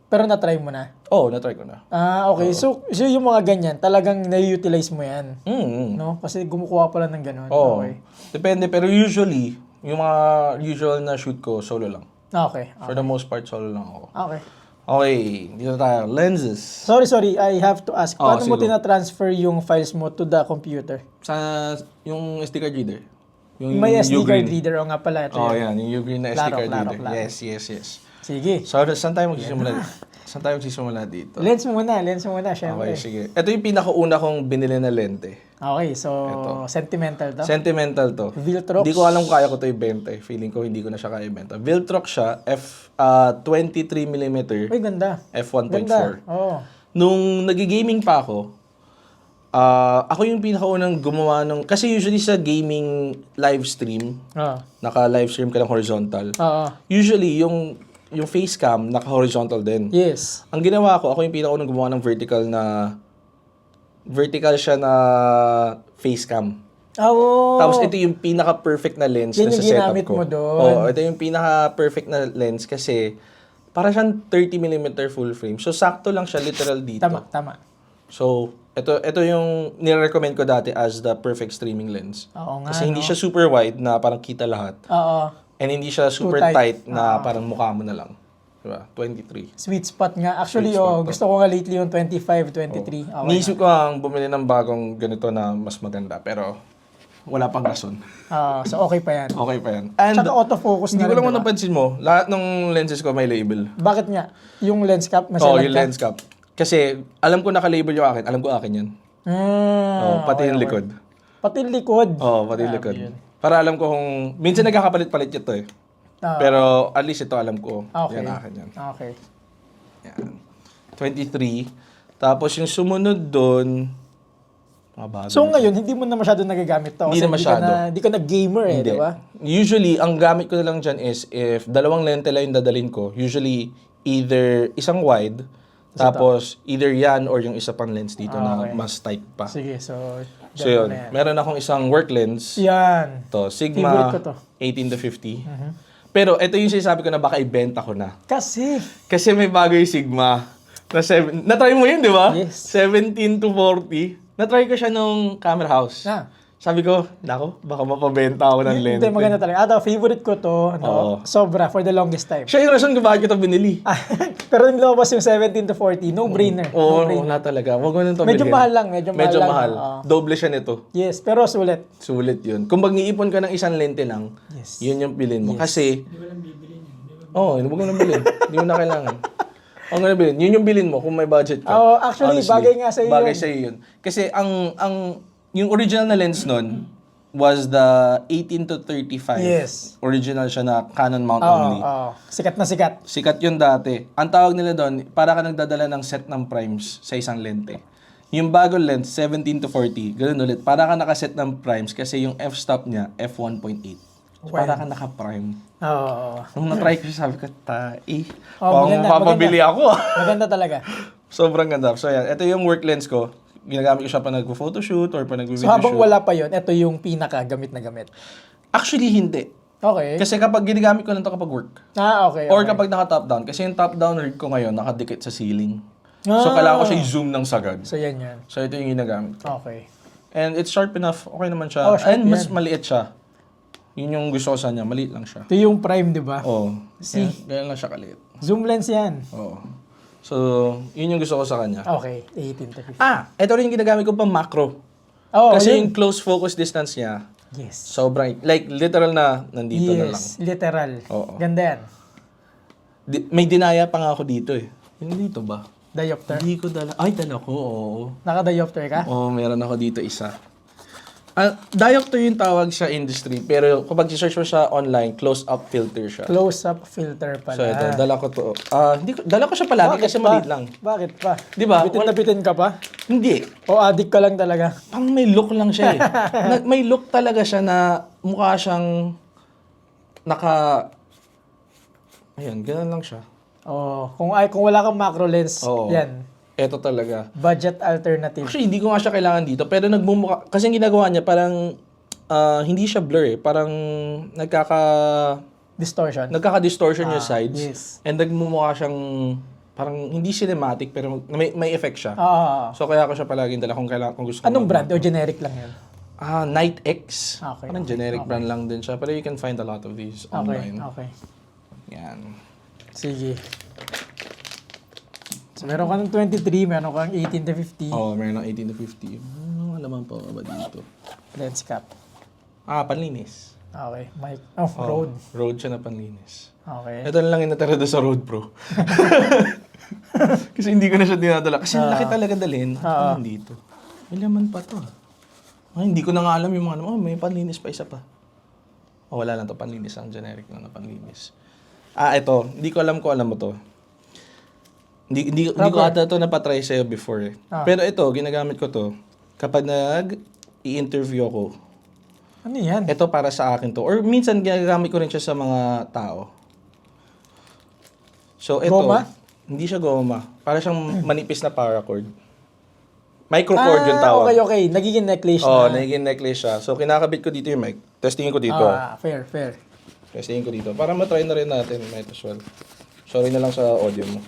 Pero na-try mo na? Oo, na-try ko na. Okay. So yung mga ganyan, talagang na-utilize mo yan. Mm. No? Kasi gumukuha pala ng ganun. Oo. Okay. Depende, pero usually, yung mga usual na shoot ko, solo lang. Okay. For the most part, solo lang ako. Okay. Okay, dito tayo. Lenses. Sorry. I have to ask. Paano mo sige. tina-transfer yung files mo to the computer? Sa yung SD card reader. Yung May SD Ugreen. card reader o nga pala. Ito Oh, yun. yan. Yung Ugreen na SD Klaro, card klaro, reader. klaro. Yes. Sige. So, saan tayo magsisimula? Saan tayo magsisimula dito? Lens muna, syempre. Okay, sige. Ito yung pinakauna kong binili na lente. Okay, so sentimental to. Sentimental to. Viltrox. Hindi ko alam kung kaya ko to ibenta eh. Feeling ko hindi ko na siya kaya ibenta. Viltrox siya, 23mm, Uy, ganda. f1.4. Ganda. Oo. Nung nagigaming pa ako, ako yung pinakaunang gumawa ng... Kasi usually sa gaming live stream, naka-live stream ka ng horizontal. Oo. Usually, yung face cam, naka-horizontal din. Yes. Ang ginawa ko, ako yung pinakaunang gumawa ng vertical siya na face cam. Oo. Tapos ito yung pinaka-perfect na lens Yan na sa yung setup ginamit ko. mo doon. Oo, ito yung pinaka-perfect na lens kasi para siyang 30mm full frame. So, sakto lang siya literal dito. Tama. So, ito yung nire-recommend ko dati as the perfect streaming lens. Oo nga, Kasi hindi siya super wide na parang kita lahat. Oo. And hindi siya super tight. tight na parang mukha mo na lang. Diba? 23. Sweet spot nga. Actually, Sweet spot to. gusto ko nga lately yung 25, 23. Okay. Niisip ko ang bumili ng bagong ganito na mas maganda. Pero, wala pang rason. So, okay pa yan. Okay pa yan. And, Tsaka autofocus hindi na ko rin, lang kung diba? napansin mo, lahat ng lenses ko may label. Bakit nga? Yung lens cap, may Oo, selecta? yung lens cap. Kasi, alam ko naka-label yung akin. Alam ko akin yan. Pati yung likod. Pati yung likod. Oo, pati yung likod. Para alam ko kung... Minsan nagkakapalit-palit ito eh. Pero at least ito alam ko. Okay. Yan akin yan. Okay. Yan. 23. Tapos yung sumunod doon... Mga bago. So ngayon, hindi mo na masyado nagagamit to. Hindi na masyado. Hindi ka gamer eh, Hindi. di ba? Usually, ang gamit ko na lang dyan is if dalawang lente lang yung dadalhin ko, usually either isang wide, tapos either yan or yung isa pang lens dito na mas tight pa. Sige, so... So yun, meron akong isang work lens. Yan. To, Sigma Favorite ko to. 18-50. Pero ito yung sinasabi ko na baka ibenta ko na. Kasi Kasi may bago yung Sigma. Na-try mo yun, di ba? Yes. 17-40. Na-try ko siya nung camera house. Sabi ko, nako, baka mapabenta ako ng lente. Hindi, maganda talaga. Favorite ko to, sobra, for the longest time. Siya yung rason kung bakit ko ito binili. Pero yung lumabas yung 17-40, no-brainer. Oo, wala talaga. Huwag mo nang ito Medyo bilhin. mahal lang, medyo mahal lang. Doble siya nito. Yes, pero sulit. Sulit yun. Kung mag-iipon ka ng isang lente lang, yun yung bilhin mo. Kasi, Hindi ko lang bibilin yun. Di ba? huwag mo nang bilhin. Hindi mo na kailangan. Ang nga bilhin. Yun yung bilhin mo kung may budget ka. Actually, Honestly, bagay nga sa'yo bagay yun. sa'yo yun. Kasi yung original na lens nun was the 18-35. Yes. Original siya na Canon mount only. Sikat na sikat. Sikat yun dati. Ang tawag nila doon, para ka nagdadala ng set ng primes sa isang lente. Yung bagong lens, 17 to 40. Ganun ulit. Para ka nakaset ng primes kasi yung f-stop niya, f1.8. So, para ka naka-prime. Oo. Nung na-try ko siya, sabi ko, Oh, parang maganda, mapabili ako. Maganda talaga. Sobrang ganda. So, yan. Ito yung work lens ko. Ginagamit ko siya pa nagpo-photoshoot or pa So nagpo-video habang shoot. wala pa yon, ito yung pinaka gamit na gamit. Actually, hindi. Okay. Kasi kapag ginagamit ko lang ito kapag work. Okay. Or kapag naka-top down. Kasi yung top down rig ko ngayon, nakadikit sa ceiling. So, kailangan ko siya i-zoom ng sagad. So yan yan. So, ito yung ginagamit ko. Okay. And it's sharp enough. Okay naman siya. Oh, sharp And mas yan. maliit siya. Yun yung gusto ko sa kanya. Maliit lang siya. Ito yung prime, di ba? Oo. See? Ganyan lang siya kaliit. Zoom lens yan. Oo. So, yun yung gusto ko sa kanya. Okay. 18 to 50. Ito rin yung ginagamit ko pang macro. Oh, Kasi yun. yung close focus distance niya, Yes. sobrang, like literal na nandito na lang. Yes. Literal. Oo. Ganda yan. May dinaya pa nga ako dito eh. Yung dito ba? Diopter. Hindi ko dala. Ay, dala ko, oo. Naka-diopter ka? Oo, meron ako dito isa. Diopter yung tawag sa industry, pero kapag search mo siya online, close-up filter siya. Close-up filter pala. So ito, dala ko to. Dala ko siya palagi kasi maliit lang. Bakit pa? Di ba? Bitin na bitin ka pa? Hindi. O addict ka lang talaga? Pang may look lang siya eh. May look talaga siya na mukha siyang Ayan, ganun lang siya. Oh, kung wala kang macro lens, Oo. yan. Ito talaga. Budget alternative. Actually, hindi ko nga siya kailangan dito, pero nagmumukha, kasi yung ginagawa niya parang hindi siya blur eh. Parang Distortion. nagkaka-distortion yung sides. yes. And nagmumukha siyang parang hindi cinematic pero may effect siya. Ah. So kaya ko siya palaging dala kung gusto ko. Anong brand? O generic lang yan? Night X. Okay. Parang generic brand lang din siya. Pero you can find a lot of these online. Okay. Yan. Sige. So, meron ka ng 23, meron ka ng 18 to 50. Meron ng 18 to 50. Ano alaman pa ba dito? Lens cap. Panlinis. Okay. Mic. Road. Road siya na panlinis. Okay. Ito na lang yung natira doon sa Road Pro. Kasi hindi ko na siya dinadala. Kasi laki talaga dalhin. Ano dito? May laman pa to. Hindi ko na nga alam yung mga may panlinis pa isa pa. Wala lang to panlinis. Ang generic lang na panlinis. Ito. Hindi ko alam kung alam mo to. Hindi ko ata ito napatry sa'yo before eh. Pero ito, ginagamit ko to. Kapag i-interview ako, Ano yan? ito para sa akin to. Or minsan ginagamit ko rin siya sa mga tao. So ito, Goma? hindi siya goma. Para siyang manipis na paracord. Microcord yung tawag. Okay. Nagiging necklace Oo, na. nagiging necklace siya. So kinakabit ko dito yung mic. Testingin ko dito. Fair. Testingin ko dito. Para matry na rin natin, might as well. Sorry na lang sa audio mo.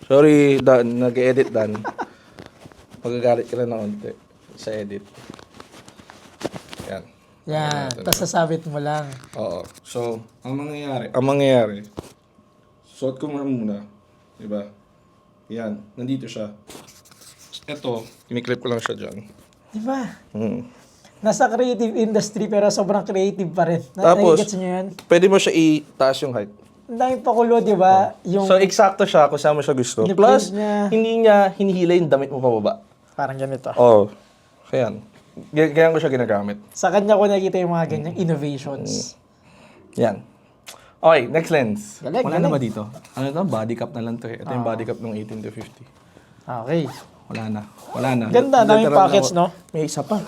Sorry, Dan. Nag-edit, Dan. Magagalit ka lang na onte sa edit. Yan. Yan. Tapos sasabit mo lang. Oo. So, ang mangyayari, suot ko muna. Diba? Yan. Nandito siya. Ito, kiniklip ko lang siya dyan. Diba? Nasa creative industry pero sobrang creative pa rin. Tapos, Nagigets nyo yan? pwede mo siya itaas yung height. Ang daming pakulo, di ba? Yung So, eksakto siya kung saan mo siya gusto. Yung Plus, print niya. hindi niya hinihila yung damit mo pababa. parang ganito. Oo. So, yan. Ganyan ko siya ginagamit. Sa kanya ko nakita yung mga ganyang innovations. Yan. Okay, next lens. Galing, Wala galing. na ba dito? Ano ito? Body cap na lang to eh. Ito yung body cap ng 18 to 50. Okay. Wala na. Ganda, daming Literal pockets, no? May isa pa.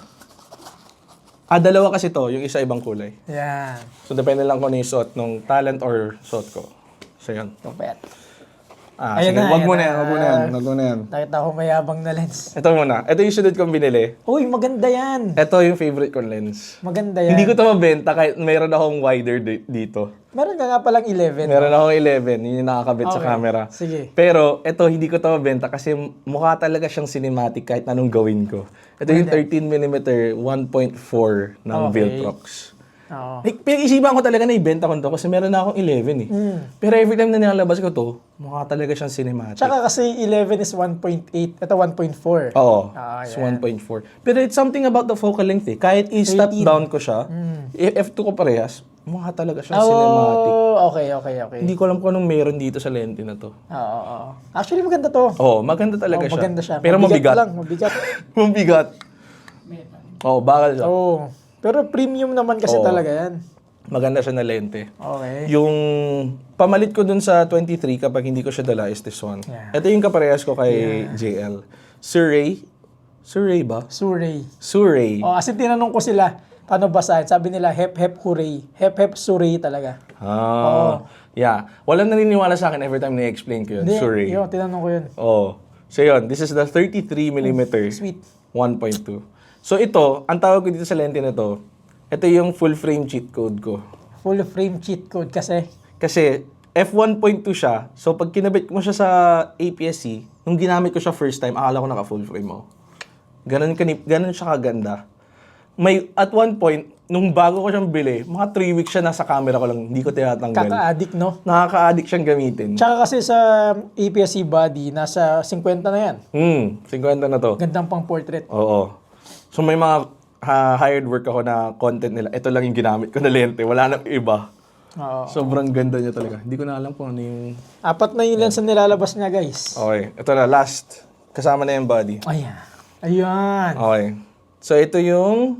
Dalawa kasi to, yung isa ibang kulay. Yan. So, depende lang kung ano yung suot nung talent or suot ko. So, yun. Tupet. Sige, Ayan na, wag mo ayan na yan, na. wag mo na yan. Nakita ko mayabang na lens. Ito muna. Ito yung sunod kong binili. Uy, maganda yan. Ito yung favorite kong lens. Maganda yan. Hindi ko to mabenta kahit meron akong wider dito. Meron ka nga palang 11. Meron akong 11, yun yung nakakabit sa Okay. camera. Sige. Pero ito, hindi ko to mabenta kasi mukha talaga siyang cinematic kahit anong gawin ko. Ito yung 13mm 1.4 ng Okay. Viltrox. Oo. Like, pinag-isipan ko talaga na ibenta ko to kasi meron na akong 11 eh. Pero every time na nilalabas ko to, mukha talaga siyang cinematic. Tsaka kasi 11 is 1.8. Ito 1.4. Oo, it's yan. 1.4. Pero it's something about the focal length eh. Kahit i-step 13. down ko siya, F2 ko parehas, mukha talaga siyang cinematic. Okay. Hindi ko alam kung anong meron dito sa lente na to. Oo. Actually, maganda to. Oo, maganda talaga siya. Maganda siya. Pero mabigat. Mabigat. Mabigat. Oo, bakal siya. Oo. Pero premium naman kasi Oo. talaga yan. Maganda siya na lente. Okay. Yung pamalit ko dun sa 23 kapag hindi ko siya dala is this one. Yeah. Ito yung kaparehas ko kay JL. Sir Ray Surrey ba? Surrey. Surrey. Oh, as in tinanong ko sila, paano basahin? Sabi nila, hep hep hooray. Hep hep Surrey talaga. Ah. Yeah. Walang naniniwala sa akin every time na-explain ko yun. Hindi, Surrey. yun, tinanong ko yun. Oh. So yun, this is the 33mm Sweet. 1.2. So ito, ang tawag ko dito sa lente na to, ito yung full frame cheat code ko. Full frame cheat code kasi. Kasi f1.2 siya, so pag kinabit mo siya sa APS-C, nung ginamit ko siya first time, akala ko naka full frame mo. Ganun siya kaganda. At one point, nung bago ko siyang bili, mga 3 weeks siya nasa camera ko lang, hindi ko tinatanggal. Kaka-addict, no? Nakaka-addict siyang gamitin. Tsaka kasi sa APS-C body, nasa 50 na yan. 50 na to. Gandang pang portrait. Oo. So may mga hired work ako na content nila. Ito lang yung ginamit ko na lente. Wala nang iba. Oo. Sobrang ganda niya talaga. Hindi ko na alam kung ano yung... 4 na yung lens na nilalabas niya, guys. Okay. Ito na, last. Kasama na yung body. Ayan. Ayan. Okay. So ito yung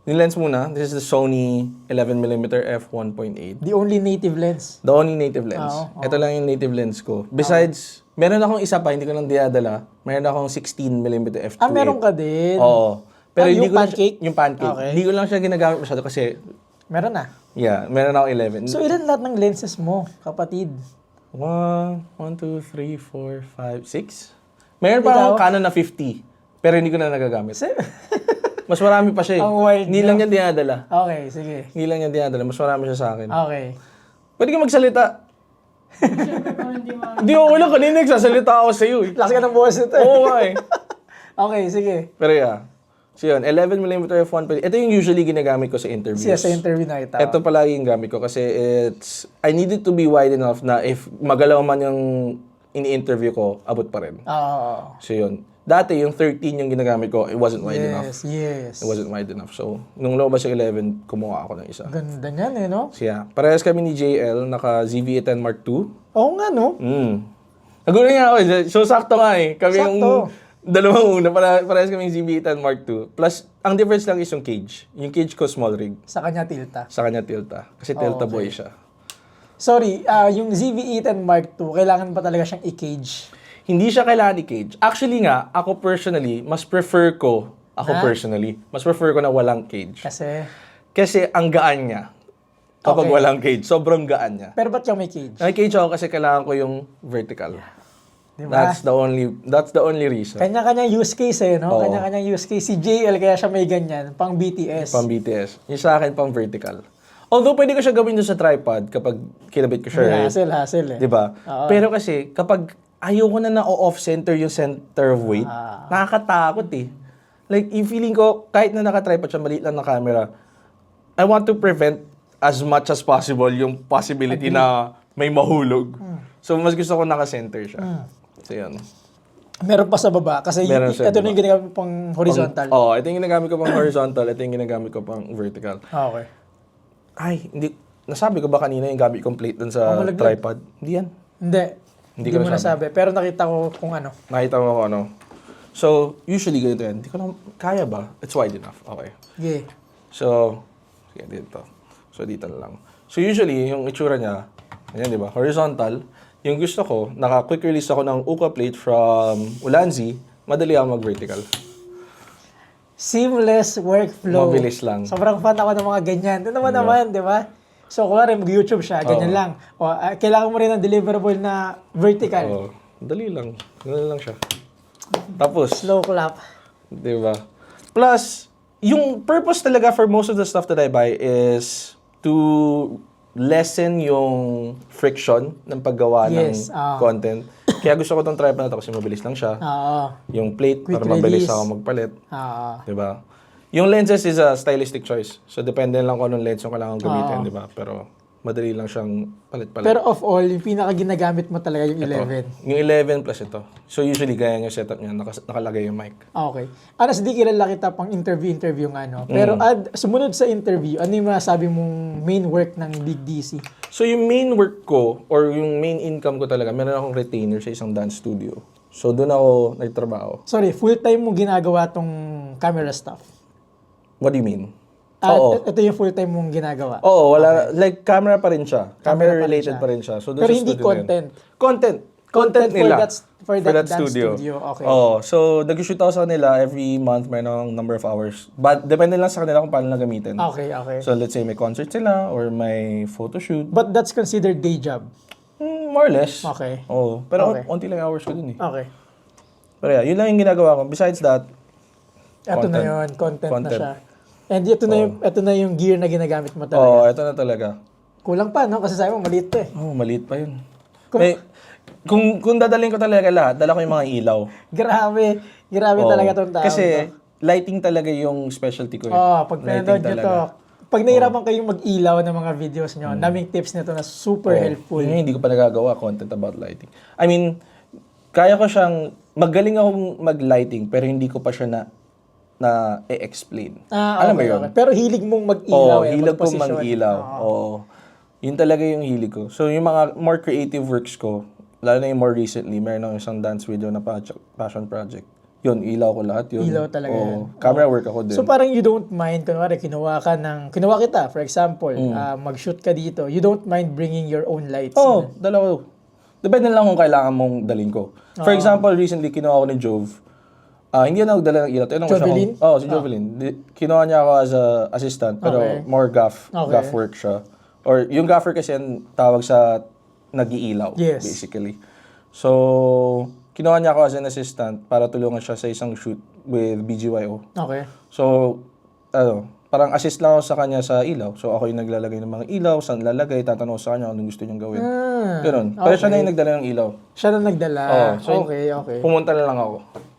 lens muna. This is the Sony 11mm f1.8. The only native lens. The only native lens. Oo. Ito lang yung native lens ko. Besides, meron akong isa pa, hindi ko lang dinadala. Meron akong 16mm f2.8. Ah, meron ka din. Oo. Pero hindi yung ko lang pancake? siya, yung pancake. Okay. Hindi ko lang siya ginagamit masyado kasi, Meron na. yeah, meron ako 11. So, ilan lahat ng lenses mo, kapatid? 1, 2, 3, 4, 5, 6? Meron pa Ikaw? akong Canon na 50. Pero hindi ko na nagagamit. Mas marami pa siya eh. Ang wild, Hindi no? lang niya dinadala. Okay, sige. Hindi lang niya dinadala. Mas marami siya sa akin. Okay. Pwede ka magsalita. Siyempre kung hindi Hindi ako lang. Kanina nagsasalita ako sa iyo eh. Lakas ka ng boses nito eh. Oo nga eh. Okay, sige. Pero yeah. So yun, 11mm f1.8. Ito yung usually ginagamit ko sa interviews. Siya sa interview na kita. Ito palagi yung gamit ko kasi I need it to be wide enough na if magalaw man yung ini-interview ko, abot pa rin. Oo. So yun. Dati yung 13 yung ginagamit ko, it wasn't wide enough. Yes. It wasn't wide enough. So, nung lumabas yung 11, kumuha ako ng isa. Ganda niyan eh, no? So yeah, parehas kami ni JL, naka ZV-A10 Mark II. Oo nga, no? Nagulo nga ako, so sakto nga eh. Kami yung Sakto. dalawang una, parehas kami yung ZV-A10 Mark II. Plus, ang difference lang is yung cage. Yung cage ko small rig, Sa kanya tilta. sa kanya Tilta. Kasi Tilta okay. boy siya. Sorry, yung ZV-E10 Mark II, kailangan pa talaga siyang i-cage? Hindi siya kailangan i-cage. Actually nga, ako personally, mas prefer ko na walang cage. Kasi ang gaan niya. Kapag Okay. walang cage, sobrang gaan niya. Pero ba't yung may cage? May cage ako kasi kailangan ko yung vertical. Diba? That's the only reason. Kanya-kanyang use case eh, no? Oo. Kanya-kanyang use case. Si JL, kaya siya may ganyan, pang BTS. Pang BTS. Yung sa akin, pang vertical. Although, pwede ko siya gawin doon sa tripod kapag kinabit ko siya. Right? Hassle eh. Diba? Oo. Pero kasi, kapag ayoko na na-off-center yung center of weight, nakakatakot eh. Like, yung feeling ko, kahit na naka-tripod siya, maliit lang na camera, I want to prevent as much as possible yung possibility na may mahulog. So, mas gusto ko naka-center siya. So, yun. Meron pa sa baba. Kasi Meron sa ito na baba. yung ginagamit pang horizontal. Oo, ito yung ginagamit ko pang horizontal, ito yung ginagamit ko pang vertical. Okay. Ay, hindi. Nasabi ko ba kanina yung gamit kong plate dun sa malaglag. tripod? Hindi yan. Hindi. Hindi Hindi ko mo nasabi. Pero nakita ko kung ano. Nakita mo kung ano. So, usually ganito yan. Hindi ko lang, kaya ba? It's wide enough. Okay. Okay. So, sige, dito. So, dito na lang. So, usually, yung itsura niya, ayan, di ba? Horizontal. Yung gusto ko, naka-quick release ako ng Uka plate from Ulanzi, madali ako mag-vertical. Seamless workflow. Mabilis lang. Sobrang fan ako ng mga ganyan. Ito naman, di ba? So, kunwari mag-YouTube siya, ganyan lang. O, kailangan mo rin ng deliverable na vertical. Oo. Dali lang. Dali lang siya. Tapos, Slow clap. di ba? Plus, yung purpose talaga for most of the stuff that I buy is to lessen yung friction ng paggawa Yes, ng content. Kaya gusto ko tong tripod na to kasi mabilis lang siya. Oo. Yung plate, Quick para mabilis release. ako magpalit. Oo. Di ba? Yung lenses is a stylistic choice. So, depende lang kung anong lens yung kailangan gamitin, di ba? Pero, madali lang siyang palit-palit. Pero of all, yung pinaka-ginagamit mo talaga yung 11. Yung 11 plus ito. So, usually, gaya yung setup niya, nakalagay yung mic. Okay. Anas, di kilala kita pang interview nga, no? Pero sumunod sa interview, ano yung masabi mong main work ng Big DC? So, yung main work ko, or yung main income ko talaga, meron akong retainer sa isang dance studio. So, doon ako nagtrabaho. Sorry, full-time mo ginagawa tong camera stuff? What do you mean? Oo. Ito yung full-time mong ginagawa? Oo, wala. Like, camera pa rin siya. Camera Camera-related pa rin siya. So, doon Pero sa hindi studio na yun. content? Content. Content for nila. for that dance studio. Okay. Oh, so nag-shoot ako sa kanila every month, may number of hours. But depende lang sa kanila kung paano lang gamitin. Okay. So let's say may concert sila or may photo shoot. But that's considered day job. More or less. Okay. Oh, pero Okay. onti lang hours ko dun eh. Okay. Pero yeah, yun lang yung ginagawa ko. Besides that, Ito na Content. yun, content na Content. siya. And ito na yung gear na ginagamit mo talaga. oh, ito na talaga. Kulang pa, no? Kasi sabi mo, maliit to eh. Oh, maliit pa yun. Kung dadalhin ko talaga lahat, dala ko yung mga ilaw. Grabe Oo. talaga tong tao. Kasi lighting talaga yung specialty ko. Pag pinanood nyo to, pag nahirapan kayong mag-ilaw ng mga videos nyo, daming tips nito na super helpful. Yun yung hindi ko pa nagagawa, content about lighting. I mean, kaya ko siyang, magaling akong mag-lighting, pero hindi ko pa siya na i-explain. Alam mo yun? Okay. Pero hilig mong mag-ilaw Oo, hilig ko mag-position. mag-ilaw. Oo. Yun talaga yung hilig ko. So, yung mga more creative works ko, lalo na yung more recently, meron akong isang dance video na passion project. Yun, ilaw ko lahat yun. Ilaw talaga Oo. Camera work ako din. So parang you don't mind, kunwari kinuha kita, for example, mag-shoot ka dito, you don't mind bringing your own lights. Oo, dalawa. Depende lang kung kailangan mong dalhin ko. For example, recently, kinuha ko ni Jove. Hindi na nagdala ng ilaw. Jovelyn? Si Jovelyn. Kinuha niya ako as a assistant, pero more gaff work siya. Or yung gaffer kasi yung tawag sa nag-iilaw, Yes. basically. So, kinuha niya ako as an assistant para tulungan siya sa isang shoot with BGYO. Okay. So, parang assist lang ako sa kanya sa ilaw. So, ako yung naglalagay ng mga ilaw, saan lalagay, tatanong sa kanya anong gusto niyang gawin. Ganun. Pero siya na yung nagdala ng ilaw. Siya na nagdala. So, okay. Pumunta na lang ako.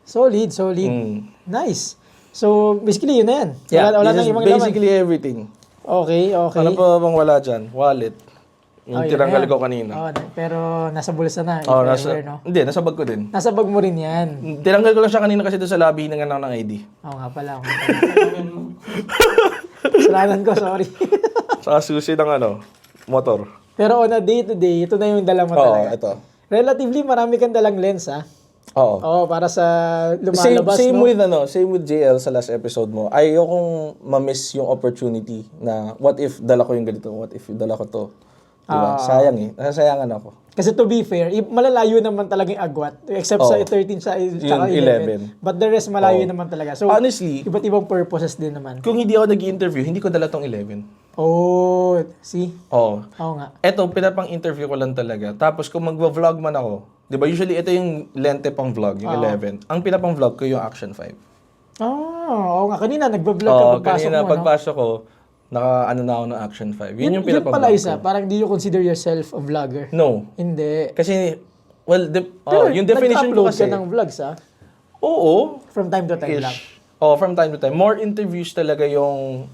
Solid. Nice. So, basically, yun na yan. Wala nang this is ibang laman. basically everything. Okay. Ano pa bang wala dyan? Wallet. Yung yun tinanggal na yan. ko kanina. Pero nasa bulsa na. if ever, no? Hindi, nasa bag ko din. Nasa bag mo rin yan. Tinanggal ko lang siya kanina kasi doon sa lobby hinangan ako ng ID. Oo nga pala. Kasalanan ko, sorry. Sa susi ng motor. Pero on a day-to-day, ito na yung dala mo Oo, talaga. ito. Relatively, marami kang dalang lens, ha? Oo. Oo, para sa lumalabas, Same no? with JL sa last episode mo. Ayokong ma-miss yung opportunity na what if dala ko yung ganito, what if dala ko to. Diba? Sayang eh. Nasasayangan ako. Kasi to be fair, malalayo naman talaga yung agwat. Except sa 13 sa Yung 11. But the rest, malayo naman talaga. So, Honestly, iba't ibang purposes din naman. kung hindi ako nag-interview, hindi ko dala tong 11. Oh, see? Oo. Oo nga. Eto, pinapang-interview ko lang talaga. Tapos kung magva-vlog man ako, di ba usually ito yung lente pang vlog, yung 11. Ang pinapang-vlog ko yung Action 5. Oo nga. Kanina, nagbablog ka pagpasok kanina mo, no? pagpasok ko, na ako ng Action 5. Yun yung Yun pinapang-vlog pala ko. isa. Parang do you consider yourself a vlogger? No. Hindi. Kasi, well, Pero yung definition ko nag-upload kasi, ka ng vlogs, ha? oo, From time to time lang. from time to time. More interviews talaga yung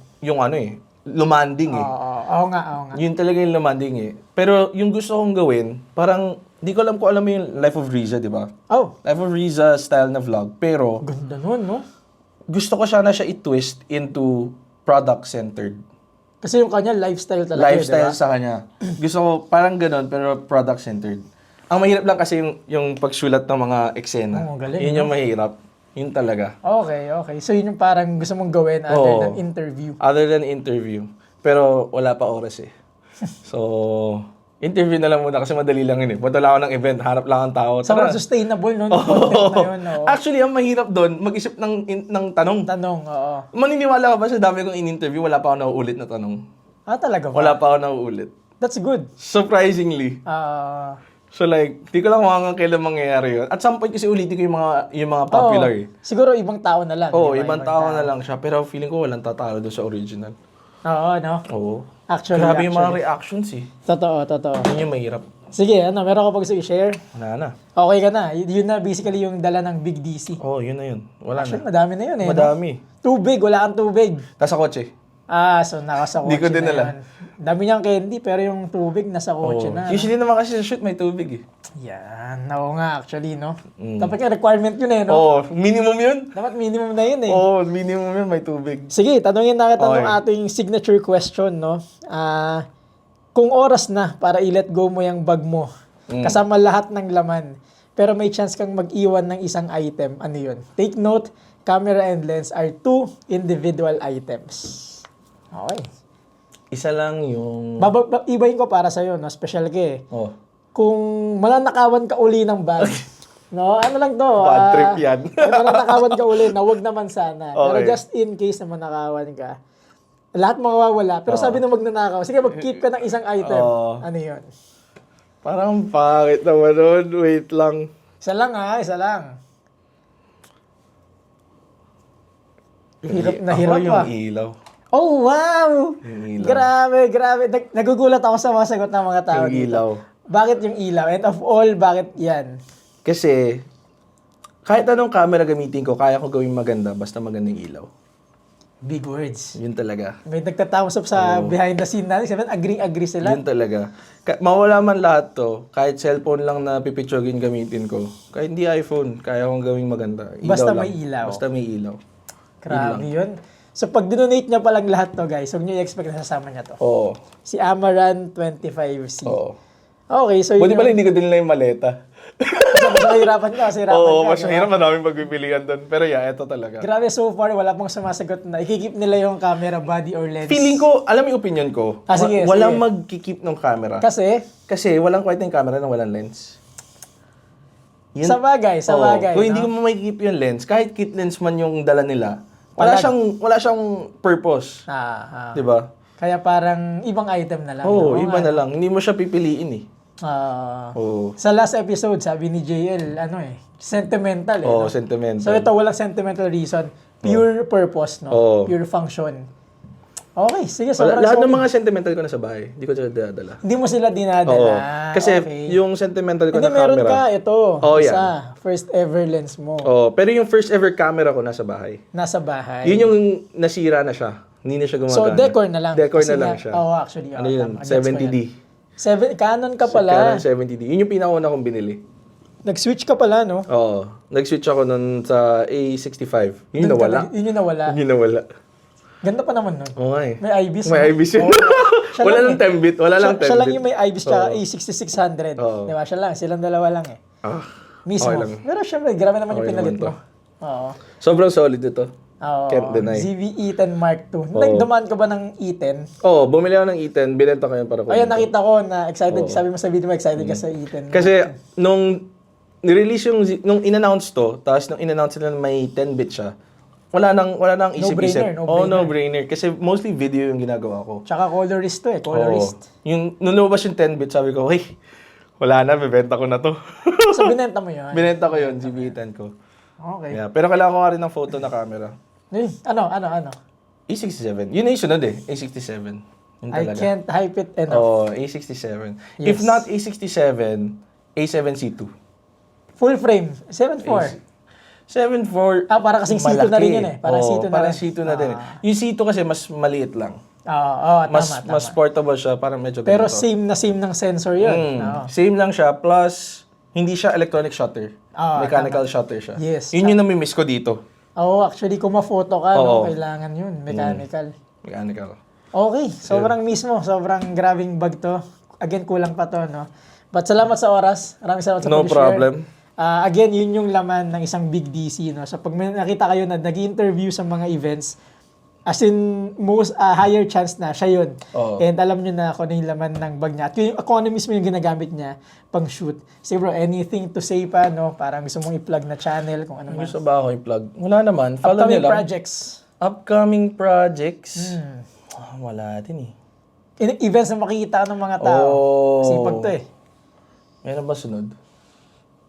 lumanding eh. Oo nga. Yun talaga yung lumanding eh. Pero yung gusto kong gawin, parang, di ko alam kung alam mo yung Life of Riza, di ba? Oh, Life of Riza style na vlog. Pero, ganda nun, no? gusto ko siya i-twist into product-centered. Kasi yung kanya lifestyle talaga, Lifestyle di ba? sa kanya. Gusto ko parang ganun, pero product-centered. Ang mahirap lang kasi yung pagsulat ng mga eksena. Oo, galing, Yun yung mahirap. Yun talaga. Okay. So yun yung parang gusto mong gawin other than interview. Other than interview. Pero wala pa oras eh. So, interview na lang muna kasi madali lang yun eh. Punta lang ako ng event, harap lang ang tao. Sobrang sustainable, no? Content na yun, no? Actually, ang mahirap doon, mag-isip ng tanong. Tanong, oo. Maniniwala ka ba sa dami kong in-interview, wala pa ako nauulit na tanong? Talaga ba? Wala pa ako nauulit. That's good. Surprisingly. So like, di ko lang kung kailan mangyayari yun. At some point kasi ulitin ko yung mga popular eh. Siguro ibang tao na lang. Oo, di ba? ibang tao na lang siya. Pero feeling ko walang tatalo doon sa original. Oo, no? Oo. Actually. Grabe yung mga reactions eh. Totoo. Yun yung mahirap. Sige, meron ka pag i-share? Wala na. Okay ka na. Yun na basically yung dala ng Big DC. Oo, yun na yun. Wala Actually, na. madami na yun eh. Madami. No? Tubig, wala kang tubig. Nasa kotse. So nasa kotse Di ko din na alam. yun. Dami niyang candy, pero yung tubig nasa kotse Oo. na. Usually naman kasi sa shoot may tubig eh. Yan. Oo nga, actually, no? Dapat yung requirement yun eh, no? Oo, minimum yun. Dapat minimum na yun eh. Oo, minimum yun may tubig. Sige, tanungin na kita Okay. ng ating signature question, no? Kung oras na para i-let go mo yung bag mo, kasama lahat ng laman, pero may chance kang mag-iwan ng isang item, ano yun? Take note, camera and lens are two individual items. Okay. Isa lang yung... Ibahin ko para sa'yo, no? Special ka eh. Oh. kung mananakawan ka uli ng bag, no? Ano lang to? Bad trip yan. kung mananakawan ka uli, na wag naman sana. Pero Okay. just in case na manakawan ka, lahat mawawala. Pero sabi ng magnanakaw, sige, mag-keep ka ng isang item. Oo. Ano yun? Parang pangit naman nun. Wait lang. Isa lang isa lang. Hirap na hirap Ako yung pa. ilaw. Oh, wow! Yung ilaw. Grabe. Nagugulat ako sa mga sagot ng mga tao Yung dito. ilaw. Bakit yung ilaw? And of all, bakit yan? Kasi, kahit anong camera gamitin ko, kaya ko gawing maganda basta maganda yung ilaw. Big words. Yun talaga. May nagtatapos up sa behind the scene natin. Sabi, agree sila. Yun talaga. Mawala man lahat to, kahit cellphone lang na pipicturein gamitin ko, kahit hindi iPhone, kaya kong gawing maganda. Ilaw Basta lang. may ilaw. Basta may ilaw. Grabe yun. So, pag dinonate niya palang lahat to, guys, huwag niyo i-expect na sasama niya to. Oo. Si Amaran 25C. Oo. Okay, so Buti pala hindi ko din lang yung maleta. Mas mahirapan ka. Oo, mas di ba? mahirap, madaming pagpipilian doon. Pero yeah, ito talaga. Grabe, so far, wala pong sumasagot na ikikip nila yung camera, body, or lens. Feeling ko, alam mo yung opinion ko, Sige, walang sige. magkikip ng camera. Kasi, Kasi walang kwenta yung camera nang walang lens. Yun- sa bagay. Oo. Kung no? hindi mo makikip yung lens, kahit kit lens man yung dala nila, wala siyang purpose. 'Di ba? Kaya parang ibang item na lang. Oo, no? iba na lang. Hindi mo siya pipiliin eh. Oo. Sa last episode, sabi ni JL, sentimental Oo, no? sentimental. So ito, walang sentimental reason. Pure purpose, no? Oo. Pure function. Okay, sige. Lahat ng solid. mga sentimental ko nasa bahay. Hindi ko siya dadala. Hindi mo sila dinadala. Oo. Kasi okay. yung sentimental ko Hindi, na meron camera. ka. Ito. Oh, isa. yan. First ever lens mo. Oh, pero yung first ever camera ko nasa bahay. Nasa bahay. Yun yung nasira na siya. Hindi na siya gumagana. So, decor na lang. Decor Kasi na lang nga- siya. Oo, actually. Ano yun? tama. Gets ko 70D. yan. Canon ka pala. Canon 70D. Yun yung pinakauna kong binili. Nag-switch ka pala, no? Oo. Nag-switch ako nun sa A65. Yun yung nawala. Yun yung nawala. Yun yung nawala. Ganda pa naman nun. Oo nga eh. May IBIS. May no? IBIS yun. Oo. Siya Wala lang lang 10 bit. Wala lang 10 bit. Siya lang yung may IBIS tsaka Oo. A6600. Oo. Di ba? Siya lang. Silang dalawa lang eh. Ah, Mismo. okay lang. Pero syempre, grabe naman yung Okay pinalit naman mo. Oo. Sobrang solid ito. Oo. Can't deny. ZV-E10 Mark II. Nagdumaan ka ba ng E10? Oo, bumili ako ng E10. Binenta ko yun para ko. Ayun, nakita ko na excited. Sabi mo sa video mo, excited ka sa E10. Kasi nung nirelease nung in-announce to, tapos nung in-announce nila na may 10-bit siya, wala nang isip-isip. No-brainer. No-brainer. Kasi mostly video yung ginagawa ko. Tsaka colorist to eh. Colorist. Yung, nung lumabas yung 10-bit, sabi ko, hey, wala na, bibenta ko na to. So, binenta mo yun. Binenta ko yun, GB10 ko. Okay. Yeah. Pero kailangan ko nga rin ng photo na camera. Ano? A67. Yun na yung sunod eh, A67. Yun I talaga. can't hype it enough. A67. Yes. If not A67, A7C2. Full frame. 7.4. 7.4. Para kasing C2 na rin yun eh. Parang Oo, C2 na parang rin. C2 na din. Yung C2 kasi mas maliit lang. Oo, tama. Mas portable siya, parang medyo Pero ganito. same ng sensor yun. Oo. Same lang siya, plus hindi siya electronic shutter. Mechanical shutter siya. Yes. Yun yung nami-miss ko dito. Oo, actually, kung ma-photo ka, Oo. kailangan yun. Mechanical. Mechanical. Okay, sobrang mismo. Sobrang grabing bag to. Again, kulang pa to, no? But salamat sa oras. Maraming salamat sa No pag-share. problem. Again, yun yung laman ng isang big DC, no? So, pag may nakita kayo na nag-interview sa mga events, as in, most higher chance na siya yun. Oo. And alam nyo na kung ano yung laman ng bag niya. At yung ako ano mismo yung ginagamit niya pang shoot. Sige bro, anything to say pa, no? Parang gusto mong i-plug na channel, kung ano man. Gusto ba ako i-plug? Wala naman. Follow Upcoming nyo lang. projects. Upcoming projects? Wala din eh. Events na makikita ng mga tao. Oh. Sipag to eh. Meron ba sunod?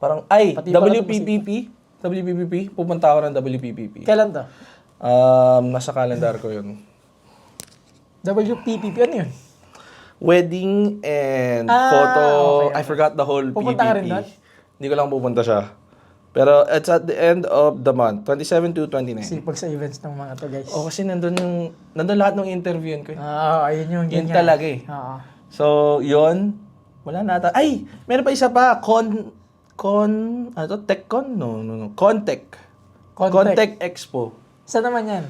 Parang, ay, Pati pala WPPP? WPPP? Pupunta ako ng WPPP. Kailan to? Nasa calendar ko yun. WPPP, ano yun? Wedding and Ah, photo. okay. I forgot the whole Pupunta ka PPP. rin doon? Hindi ko lang pupunta siya. Pero it's at the end of the month, 27 to 29. Sipag sa events ng mga to, guys. Oh, kasi nandun lahat ng interviewin ko. Ayun yung Yun ganyan. talaga eh. Oo. So, yun. Wala na ata. Ay! Meron pa isa pa. Ano to? TechCon? No. Contech. Contech Expo. Saan naman yan?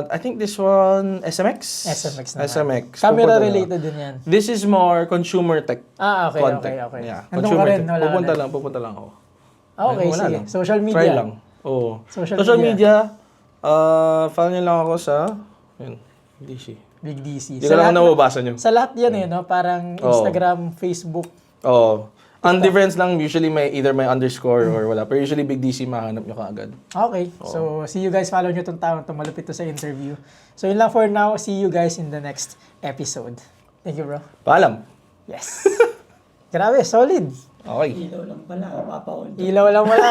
I think this one, SMX? SMX naman. SMX. Camera Pupunta na. related din yan. This is more consumer tech. Okay. Content. Yeah. Yeah, Nandun ka consumer rin, tech. wala Pupunta lang ako. Okay, Wala sige. lang. Social media. Try lang. Oo. Social media. Follow nyo lang ako sa, yun, DC. Big DC. Hindi ko lang nababasa nyo. Sa lahat yan no? Parang Oo. Instagram, Facebook, Oo. Ang difference lang, usually either may underscore or wala. Pero usually Big DC, mahanap nyo kaagad. Okay. So, see you guys. Follow nyo tong taong to. Malupit to sa interview. So, yun lang for now. See you guys in the next episode. Thank you, bro. Paalam. Yes. Grabe, solid. Okay. Ilaw lang pala, papaon. Ilaw lang wala.